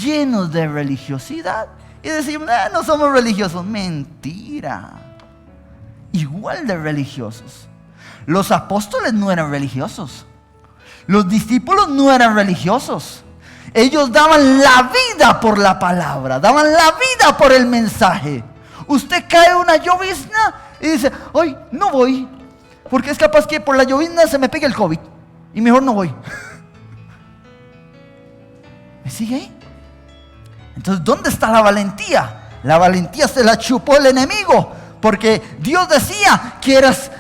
llenos de religiosidad. Y decimos, no somos religiosos. Mentira. Igual de religiosos. Los apóstoles no eran religiosos. Los discípulos no eran religiosos. Ellos daban la vida por la palabra, daban la vida por el mensaje. Usted cae una llovizna y dice, hoy no voy, porque es capaz que por la llovizna se me pegue el COVID y mejor no voy. ¿Me sigue ahí? Entonces, ¿dónde está la valentía? La valentía se la chupó el enemigo, porque Dios decía que eras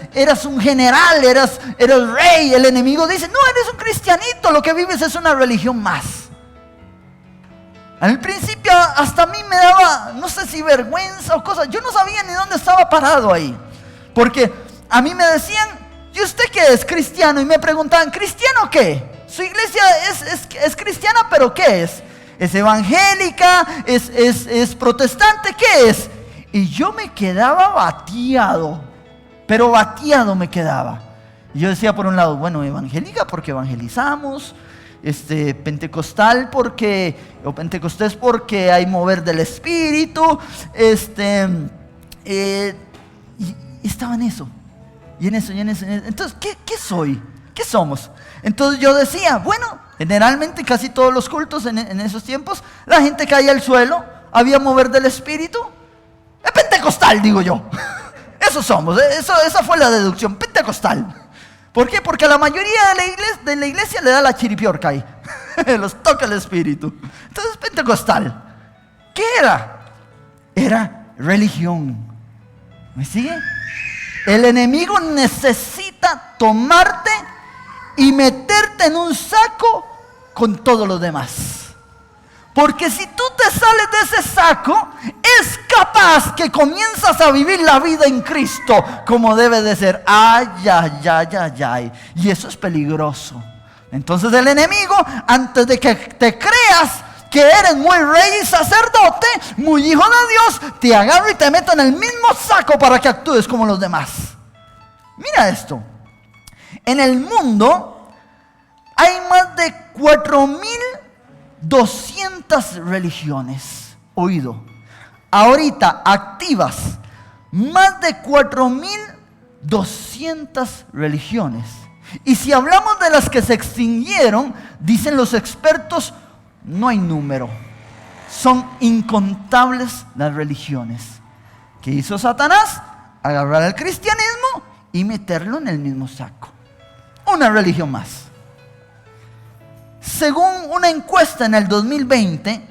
un general, eras rey. El enemigo dice, no, eres un cristianito, lo que vives es una religión más. Al principio hasta a mí me daba, no sé si vergüenza o cosas. Yo no sabía ni dónde estaba parado ahí. Porque a mí me decían, ¿y usted qué es? Cristiano. Y me preguntaban, ¿cristiano qué? Su iglesia es cristiana, pero ¿qué es? ¿Es evangélica? ¿Es protestante? ¿Qué es? Y yo me quedaba bateado. Pero bateado me quedaba. Y yo decía por un lado, bueno, evangélica porque evangelizamos. Pentecostal o pentecostés porque hay mover del espíritu, y estaba en eso, y en eso. Entonces, ¿qué soy? ¿Qué somos? Entonces yo decía, bueno, generalmente casi todos los cultos en esos tiempos, la gente caía al suelo, había mover del espíritu, es pentecostal, digo yo. Eso somos, esa fue la deducción, pentecostal. ¿Por qué? Porque a la mayoría de la iglesia le da la chiripiorca ahí. Los toca el espíritu. Entonces, pentecostal. ¿Qué era? Era religión. ¿Me sigue? El enemigo necesita tomarte y meterte en un saco con todos los demás. Porque si tú te sales de ese saco, es capaz que comienzas a vivir la vida en Cristo como debe de ser. Ay, ay, ay, ay, ay. Y eso es peligroso. Entonces el enemigo, antes de que te creas que eres muy rey y sacerdote, muy hijo de Dios, te agarra y te mete en el mismo saco para que actúes como los demás. Mira esto. En el mundo hay más de 4.200 religiones. Oído. Ahorita activas más de 4.200 religiones. Y si hablamos de las que se extinguieron, dicen los expertos, no hay número. Son incontables las religiones. ¿Qué hizo Satanás? Agarrar al cristianismo y meterlo en el mismo saco. Una religión más. Según una encuesta en el 2020,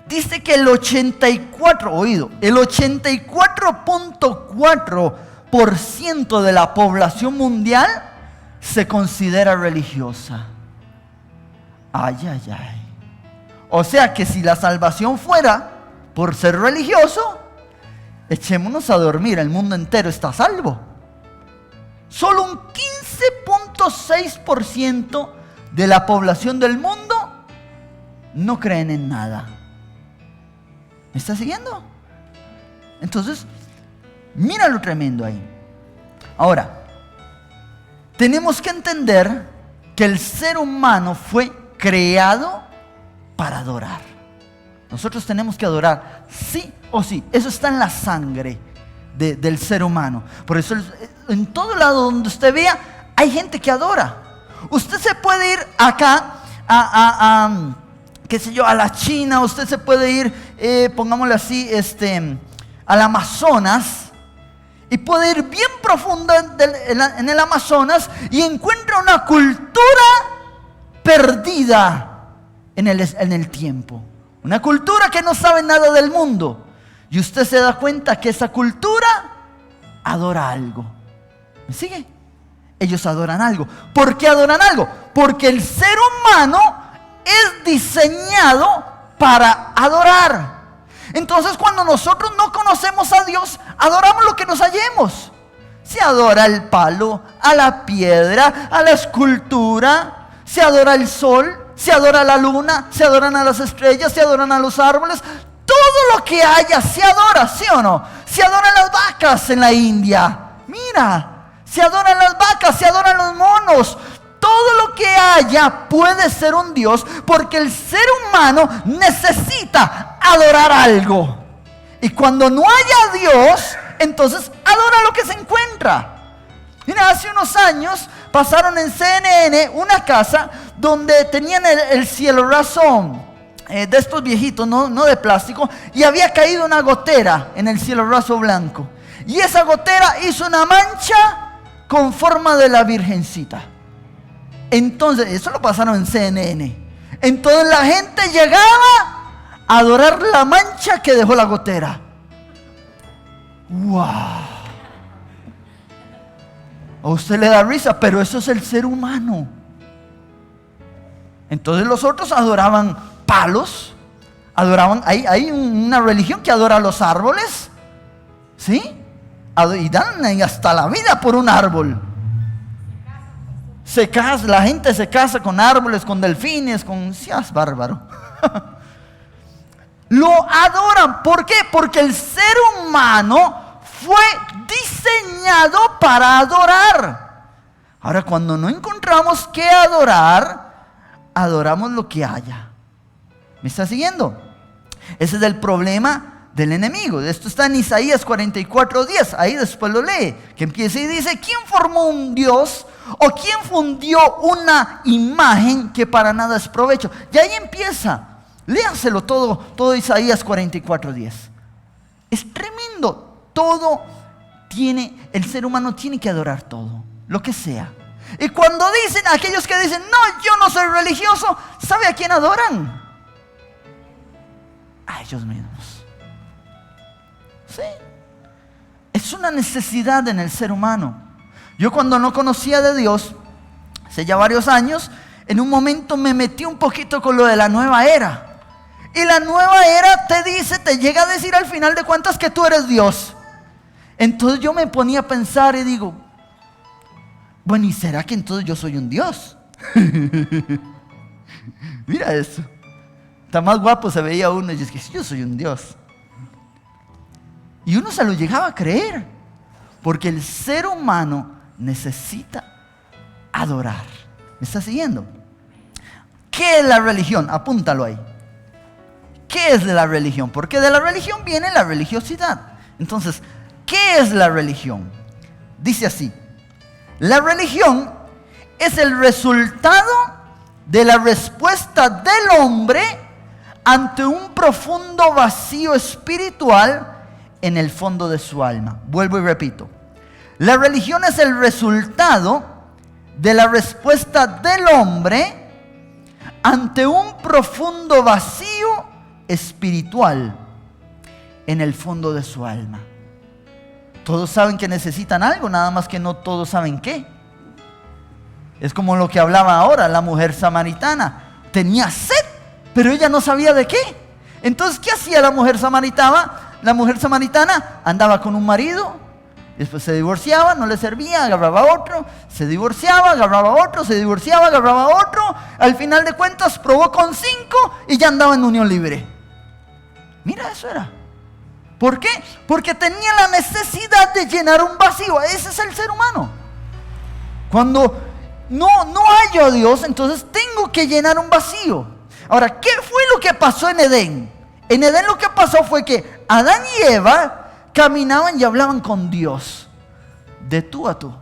dice que el 84.4% de la población mundial se considera religiosa. Ay, ay, ay. O sea que si la salvación fuera por ser religioso, echémonos a dormir, el mundo entero está a salvo. Solo un 15.6% de la población del mundo no creen en nada. ¿Me está siguiendo? Entonces, mira lo tremendo ahí. Ahora, tenemos que entender que el ser humano fue creado para adorar. Nosotros tenemos que adorar sí o sí. Eso está en la sangre del ser humano. Por eso en todo lado donde usted vea hay gente que adora. Usted se puede ir acá qué sé yo, a la China. Usted se puede ir, pongámosle así, al Amazonas, y puede ir bien profundo en el Amazonas y encuentra una cultura perdida en el tiempo. Una cultura que no sabe nada del mundo. Y usted se da cuenta que esa cultura adora algo. ¿Me sigue? Ellos adoran algo. ¿Por qué adoran algo? Porque el ser humano es diseñado para adorar. Entonces, cuando nosotros no conocemos a Dios, adoramos lo que nos hallemos. Se adora el palo, a la piedra, a la escultura, se adora el sol, se adora la luna, se adoran a las estrellas, se adoran a los árboles. Todo lo que haya se adora, ¿sí o no? Se adoran las vacas en la India. Mira, se adoran las vacas, se adoran los monos. Todo lo que haya puede ser un Dios, porque el ser humano necesita adorar algo. Y cuando no haya Dios, entonces adora lo que se encuentra. Mira, hace unos años pasaron en CNN una casa donde tenían el cielo raso, de estos viejitos, no de plástico, y había caído una gotera en el cielo raso blanco. Y esa gotera hizo una mancha con forma de la Virgencita. Entonces, eso lo pasaron en CNN. Entonces la gente llegaba a adorar la mancha que dejó la gotera. ¡Wow! A usted le da risa, pero eso es el ser humano. Entonces los otros adoraban palos, adoraban, hay una religión que adora los árboles, ¿sí? Y dan hasta la vida por un árbol. La gente se casa con árboles, con delfines, con... ¡Seas bárbaro! Lo adoran. ¿Por qué? Porque el ser humano fue diseñado para adorar. Ahora, cuando no encontramos qué adorar, adoramos lo que haya. ¿Me está siguiendo? Ese es el problema del enemigo. Esto está en Isaías 44:10. Ahí después lo lee. Que empieza y dice: ¿quién formó un Dios? ¿O quién fundió una imagen que para nada es provecho? Y ahí empieza. Léanselo todo Isaías 44:10. Es tremendo. Todo el ser humano tiene que adorar todo, lo que sea. Y cuando dicen, aquellos que dicen, no, yo no soy religioso, ¿sabe a quién adoran? A ellos mismos. Sí. Es una necesidad en el ser humano. Yo cuando no conocía de Dios, hace ya varios años, en un momento me metí un poquito con lo de la nueva era. Y la nueva era te llega a decir al final de cuentas que tú eres Dios. Entonces yo me ponía a pensar y digo, bueno, ¿y será que entonces yo soy un Dios? Mira eso. Está más guapo se veía uno y es que yo soy un Dios. Y uno se lo llegaba a creer. Porque el ser humano necesita adorar. ¿Me está siguiendo? ¿Qué es la religión? Apúntalo ahí. ¿Qué es la religión? Porque de la religión viene la religiosidad. Entonces, ¿qué es la religión? Dice así: la religión es el resultado de la respuesta del hombre ante un profundo vacío espiritual en el fondo de su alma. Vuelvo y repito. La religión es el resultado de la respuesta del hombre ante un profundo vacío espiritual en el fondo de su alma. Todos saben que necesitan algo, nada más que no todos saben qué. Es como lo que hablaba ahora la mujer samaritana. Tenía sed, pero ella no sabía de qué. Entonces, ¿qué hacía la mujer samaritana? La mujer samaritana andaba con un marido, después se divorciaba, no le servía, agarraba otro, se divorciaba, agarraba otro, se divorciaba, agarraba otro. Al final de cuentas probó con 5 y ya andaba en unión libre. Mira, eso era. ¿Por qué? Porque tenía la necesidad de llenar un vacío. Ese es el ser humano. Cuando no hallo a Dios, entonces tengo que llenar un vacío. Ahora, ¿qué fue lo que pasó en Edén? En Edén lo que pasó fue que Adán y Eva caminaban y hablaban con Dios de tú a tú.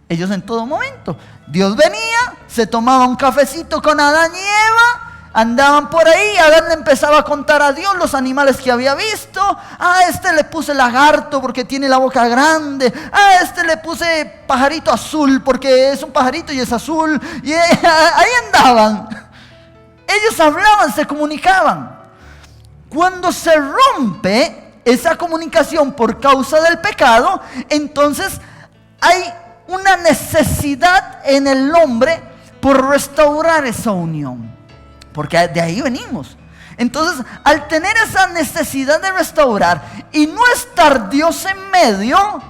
Ellos en todo momento. Dios venía, se tomaba un cafecito con Adán y Eva, andaban por ahí, Adán le empezaba a contar a Dios los animales que había visto, mundo. A este le puse lagarto porque tiene la boca grande. A este le puse pajarito azul porque es un pajarito y es azul. Y ahí andaban. Ellos hablaban, se comunicaban. Cuando se rompe esa comunicación por causa del pecado, entonces hay una necesidad en el hombre por restaurar esa unión. Porque de ahí venimos. Entonces, al tener esa necesidad de restaurar y no estar Dios en medio,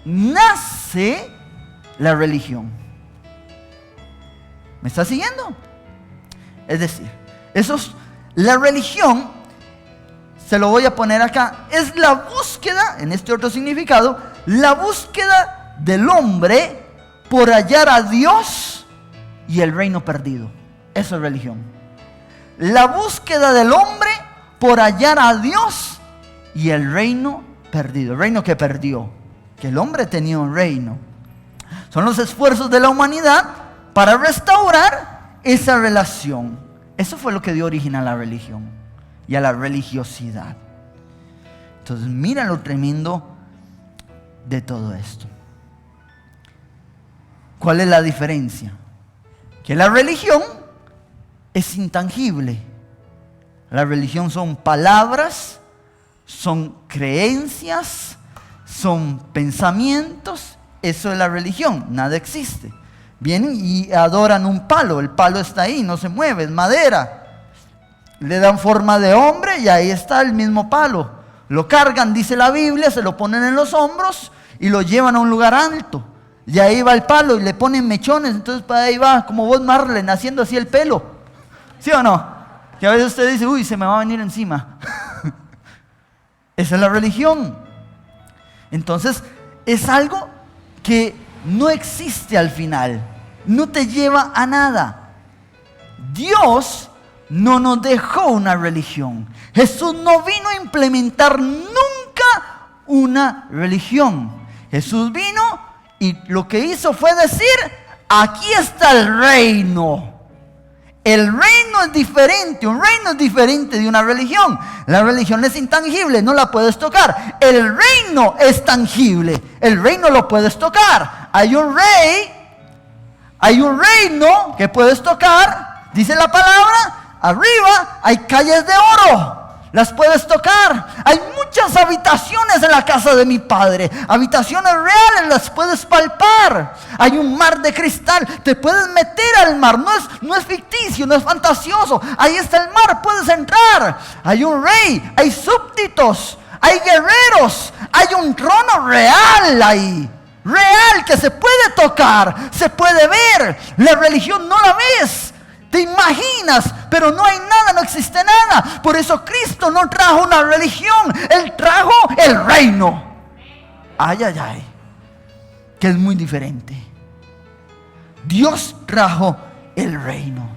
nace la religión. ¿Me está siguiendo? Es decir, la religión, se lo voy a poner acá, es la búsqueda, en este otro significado, la búsqueda del hombre por hallar a Dios y el reino perdido. Eso es religión. La búsqueda del hombre por hallar a Dios y el reino perdido. El reino que perdió. Que el hombre tenía un reino. Son los esfuerzos de la humanidad para restaurar esa relación. Eso fue lo que dio origen a la religión y a la religiosidad. Entonces mira lo tremendo de todo esto. ¿Cuál es la diferencia? Que la religión es intangible. La religión son palabras, son creencias, son pensamientos. Eso es la religión, nada existe. Vienen y adoran un palo, el palo está ahí, no se mueve, es madera. Le dan forma de hombre y ahí está el mismo palo. Lo cargan, dice la Biblia, se lo ponen en los hombros y lo llevan a un lugar alto. Y ahí va el palo y le ponen mechones, entonces para ahí va como Bob Marley haciendo así el pelo. ¿Sí o no? Que a veces usted dice, uy, se me va a venir encima. Esa es la religión. Entonces, es algo que no existe al final. No te lleva a nada. Dios no nos dejó una religión. Jesús no vino a implementar nunca una religión. Jesús vino y lo que hizo fue decir, aquí está el reino. El reino es diferente, un reino es diferente de una religión. La religión es intangible, no la puedes tocar. El reino es tangible, el reino lo puedes tocar. Hay un rey, hay un reino que puedes tocar, dice la palabra, arriba hay calles de oro. Las puedes tocar. Hay muchas habitaciones en la casa de mi padre. Habitaciones reales, las puedes palpar. Hay un mar de cristal. Te puedes meter al mar. No es ficticio, no es fantasioso. Ahí está el mar, puedes entrar. Hay un rey, hay súbditos, hay guerreros. Hay un trono real ahí. Real, que se puede tocar, se puede ver. La religión no la ves. Te imaginas, pero no hay nada, no existe nada. Por eso Cristo no trajo una religión, Él trajo el reino. Ay, ay, ay, que es muy diferente. Dios trajo el reino.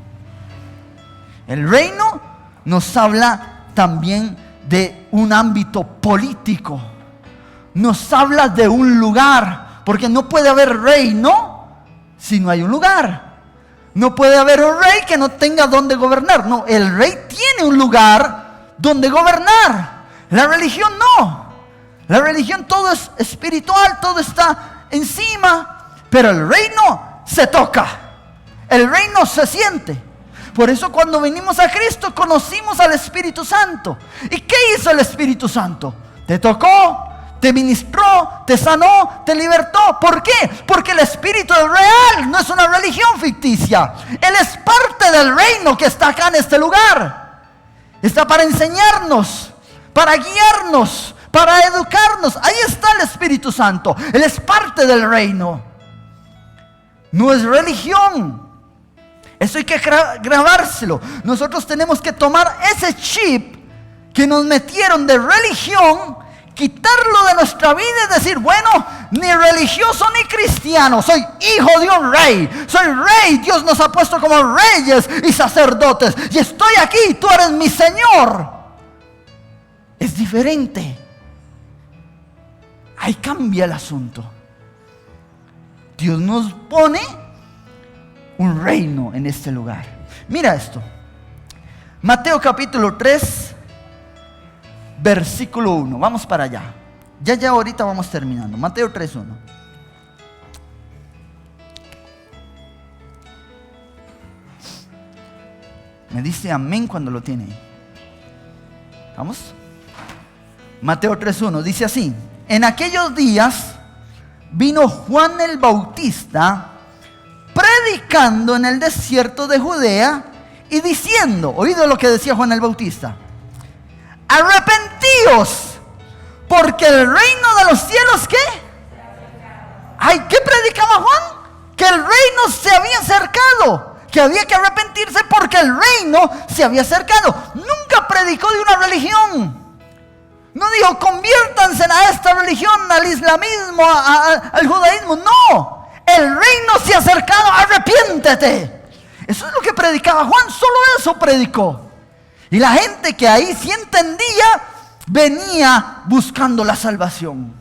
El reino nos habla también de un ámbito político. Nos habla de un lugar, porque no puede haber reino si no hay un lugar. No puede haber un rey que no tenga donde gobernar. No, el rey tiene un lugar donde gobernar. La religión no. La religión todo es espiritual, todo está encima. Pero el reino se toca. El reino se siente. Por eso cuando venimos a Cristo conocimos al Espíritu Santo. ¿Y qué hizo el Espíritu Santo? Te tocó, te ministró, te sanó, te libertó. ¿Por qué? Porque el Espíritu es real, no es una religión ficticia. Él es parte del reino que está acá en este lugar. Está para enseñarnos, para guiarnos, para educarnos. Ahí está el Espíritu Santo. Él es parte del reino. No es religión. Eso hay que grabárselo. Nosotros tenemos que tomar ese chip que nos metieron de religión, quitarlo de nuestra vida y decir, bueno, ni religioso ni cristiano, soy hijo de un rey, soy rey, Dios nos ha puesto como reyes y sacerdotes, y estoy aquí, tú eres mi Señor. Es diferente. Ahí cambia el asunto. Dios nos pone un reino en este lugar. Mira esto. Mateo capítulo 3, versículo 1. Vamos para allá. Ya ahorita vamos terminando. Mateo 3:1. Me dice amén cuando lo tiene. ¿Vamos? Mateo 3:1 dice así: en aquellos días vino Juan el Bautista predicando en el desierto de Judea y diciendo, oído lo que decía Juan el Bautista: arrepentíos, porque el reino de los cielos, ¿qué? Ay, ¿qué predicaba Juan? Que el reino se había acercado, que había que arrepentirse porque el reino se había acercado. Nunca predicó de una religión. No dijo, conviértanse a esta religión, al islamismo, al judaísmo. No, el reino se ha acercado, arrepiéntete. Eso es lo que predicaba Juan, solo eso predicó. Y la gente que ahí sí entendía, venía buscando la salvación.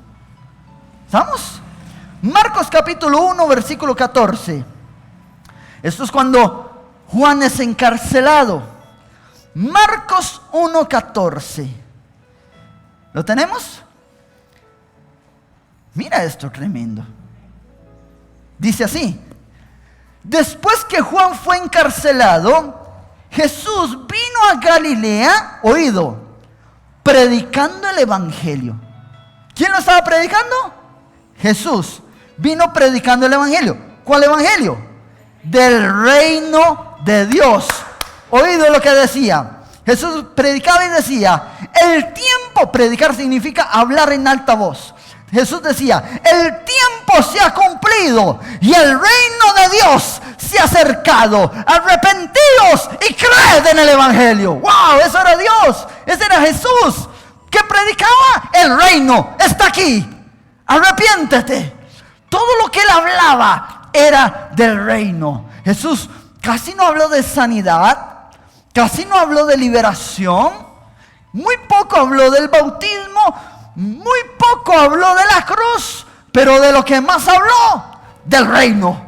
¿Estamos? Marcos capítulo 1, versículo 14. Esto es cuando Juan es encarcelado. Marcos 1, 14. ¿Lo tenemos? Mira esto tremendo. Dice así: después que Juan fue encarcelado, Jesús vino a Galilea, oído, predicando el evangelio. ¿Quién lo estaba predicando? Jesús vino predicando el evangelio. ¿Cuál evangelio? Del reino de Dios. Oído lo que decía. Jesús predicaba y decía, el tiempo, predicar significa hablar en alta voz. Jesús decía, el tiempo se ha cumplido y el reino de Dios se ha acercado. Arrepentíos y creed en el evangelio. ¡Wow! Eso era Dios. Ese era Jesús. ¿Qué predicaba? El reino está aquí. Arrepiéntete. Todo lo que él hablaba era del reino. Jesús casi no habló de sanidad. Casi no habló de liberación, muy poco habló del bautismo, muy poco habló de la cruz, pero de lo que más habló, del reino.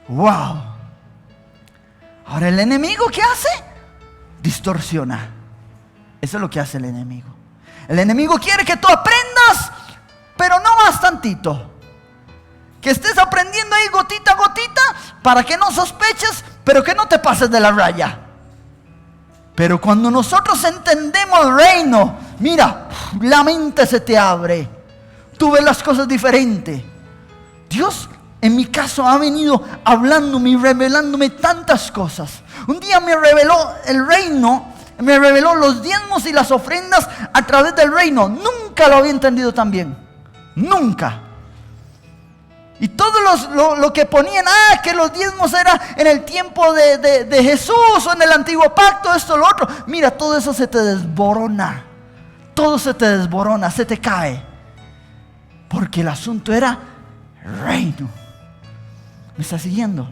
Wow. Ahora el enemigo, ¿qué hace? Distorsiona. Eso es lo que hace el enemigo. El enemigo quiere que tú aprendas, pero no más tantito. Que estés aprendiendo ahí gotita a gotita para que no sospeches, pero que no te pases de la raya. Pero cuando nosotros entendemos el reino, mira, la mente se te abre. Tú ves las cosas diferentes. Dios, en mi caso, ha venido hablándome y revelándome tantas cosas. Un día me reveló el reino, me reveló los diezmos y las ofrendas a través del reino. Nunca lo había entendido tan bien. Nunca. Y todo lo que ponían, que los diezmos era en el tiempo de Jesús o en el antiguo pacto, esto, lo otro. Mira, todo eso se te desborona. Todo se te desborona, se te cae. Porque el asunto era reino. ¿Me está siguiendo?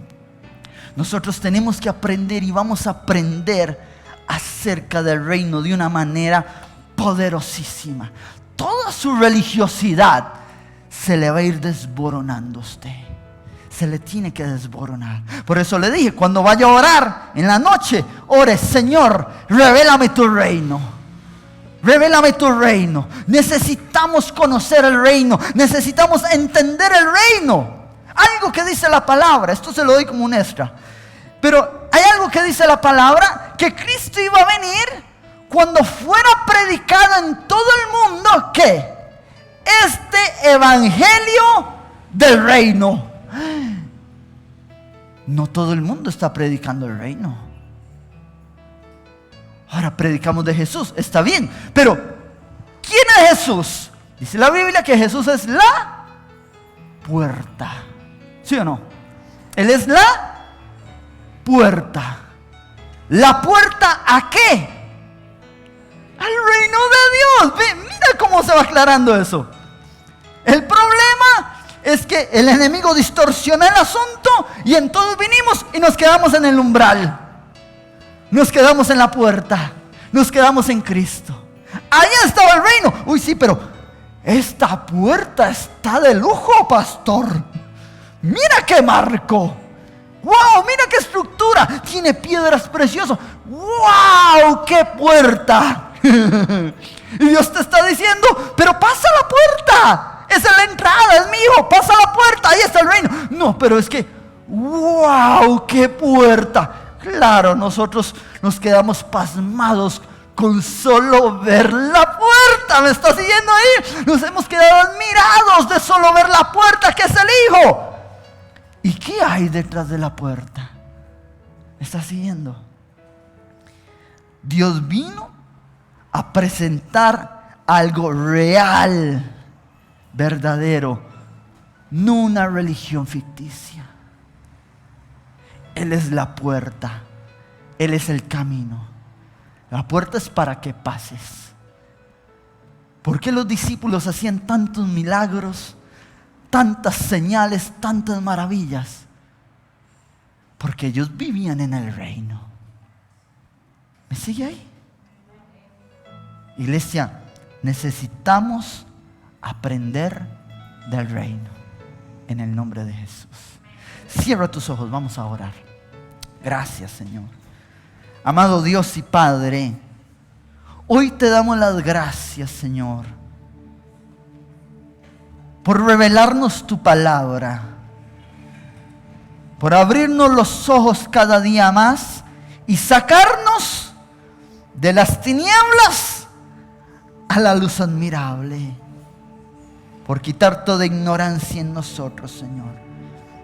Nosotros tenemos que aprender y vamos a aprender acerca del reino de una manera poderosísima. Toda su religiosidad se le va a ir desboronando a usted. Se le tiene que desboronar. Por eso le dije, cuando vaya a orar en la noche, ore, Señor, revélame tu reino. Revélame tu reino. Necesitamos conocer el reino. Necesitamos entender el reino. Algo que dice la palabra, esto se lo doy como un extra. Pero hay algo que dice la palabra, que Cristo iba a venir cuando fuera predicado en todo el mundo, ¿qué? Este evangelio del reino. No todo el mundo está predicando el reino. Ahora predicamos de Jesús, está bien, pero ¿quién es Jesús? Dice la Biblia que Jesús es la puerta. ¿Sí o no? Él es la puerta. ¿La puerta a qué? Al reino de Dios. Ve, mira cómo se va aclarando eso. El problema es que el enemigo distorsiona el asunto y entonces vinimos y nos quedamos en el umbral. Nos quedamos en la puerta. Nos quedamos en Cristo. Allá estaba el reino. Uy, sí, pero esta puerta está de lujo, pastor. Mira qué marco. ¡Wow! Mira qué estructura. Tiene piedras preciosas. ¡Wow! ¡Qué puerta! Y Dios te está diciendo, pero pasa la puerta. Esa es la entrada, es mi hijo, pasa la puerta, ahí está el reino. No, pero es que, wow, qué puerta. Claro, nosotros nos quedamos pasmados con solo ver la puerta. ¿Me está siguiendo ahí? Nos hemos quedado admirados de solo ver la puerta, que es el hijo. ¿Y qué hay detrás de la puerta? ¿Me está siguiendo? Dios vino a presentar algo real, verdadero, no una religión ficticia. Él es la puerta, Él es el camino. La puerta es para que pases. ¿Por qué los discípulos hacían tantos milagros, tantas señales, tantas maravillas? Porque ellos vivían en el reino. ¿Me sigue ahí? Iglesia, necesitamos aprender del reino en el nombre de Jesús. Cierra tus ojos, vamos a orar. Gracias, Señor. Amado Dios y Padre, hoy te damos las gracias, Señor, por revelarnos tu palabra, por abrirnos los ojos cada día más y sacarnos de las tinieblas a la luz admirable, por quitar toda ignorancia en nosotros, Señor.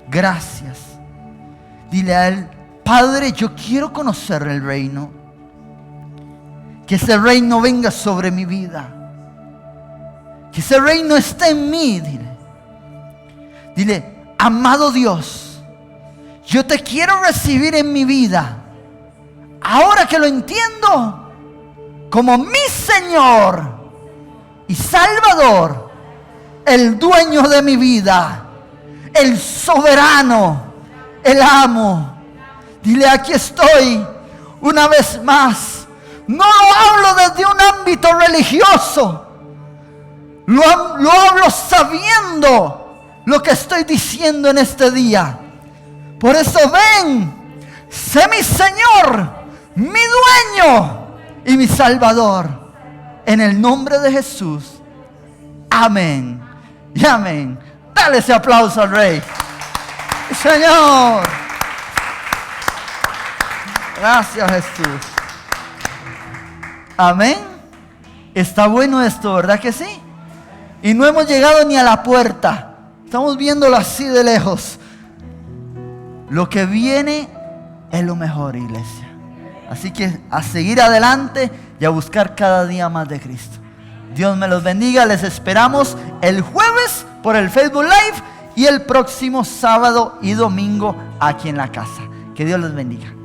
Gracias. Dile a Él, Padre, yo quiero conocer el reino. Que ese reino venga sobre mi vida. Que ese reino esté en mí. Dile, amado Dios, yo te quiero recibir en mi vida. Ahora que lo entiendo como mi Señor y Salvador, el dueño de mi vida, el soberano, el amo. Dile, aquí estoy una vez más. No lo hablo desde un ámbito religioso. Lo hablo sabiendo lo que estoy diciendo en este día. Por eso ven, sé mi Señor, mi dueño y mi Salvador. En el nombre de Jesús. Amén y amén. Dale ese aplauso al Rey. Señor. Gracias, Jesús. Amén. Está bueno esto, ¿verdad que sí? Y no hemos llegado ni a la puerta. Estamos viéndolo así de lejos. Lo que viene es lo mejor, iglesia. Así que a seguir adelante y a buscar cada día más de Cristo. Dios me los bendiga. Les esperamos el jueves por el Facebook Live y el próximo sábado y domingo aquí en la casa. Que Dios les bendiga.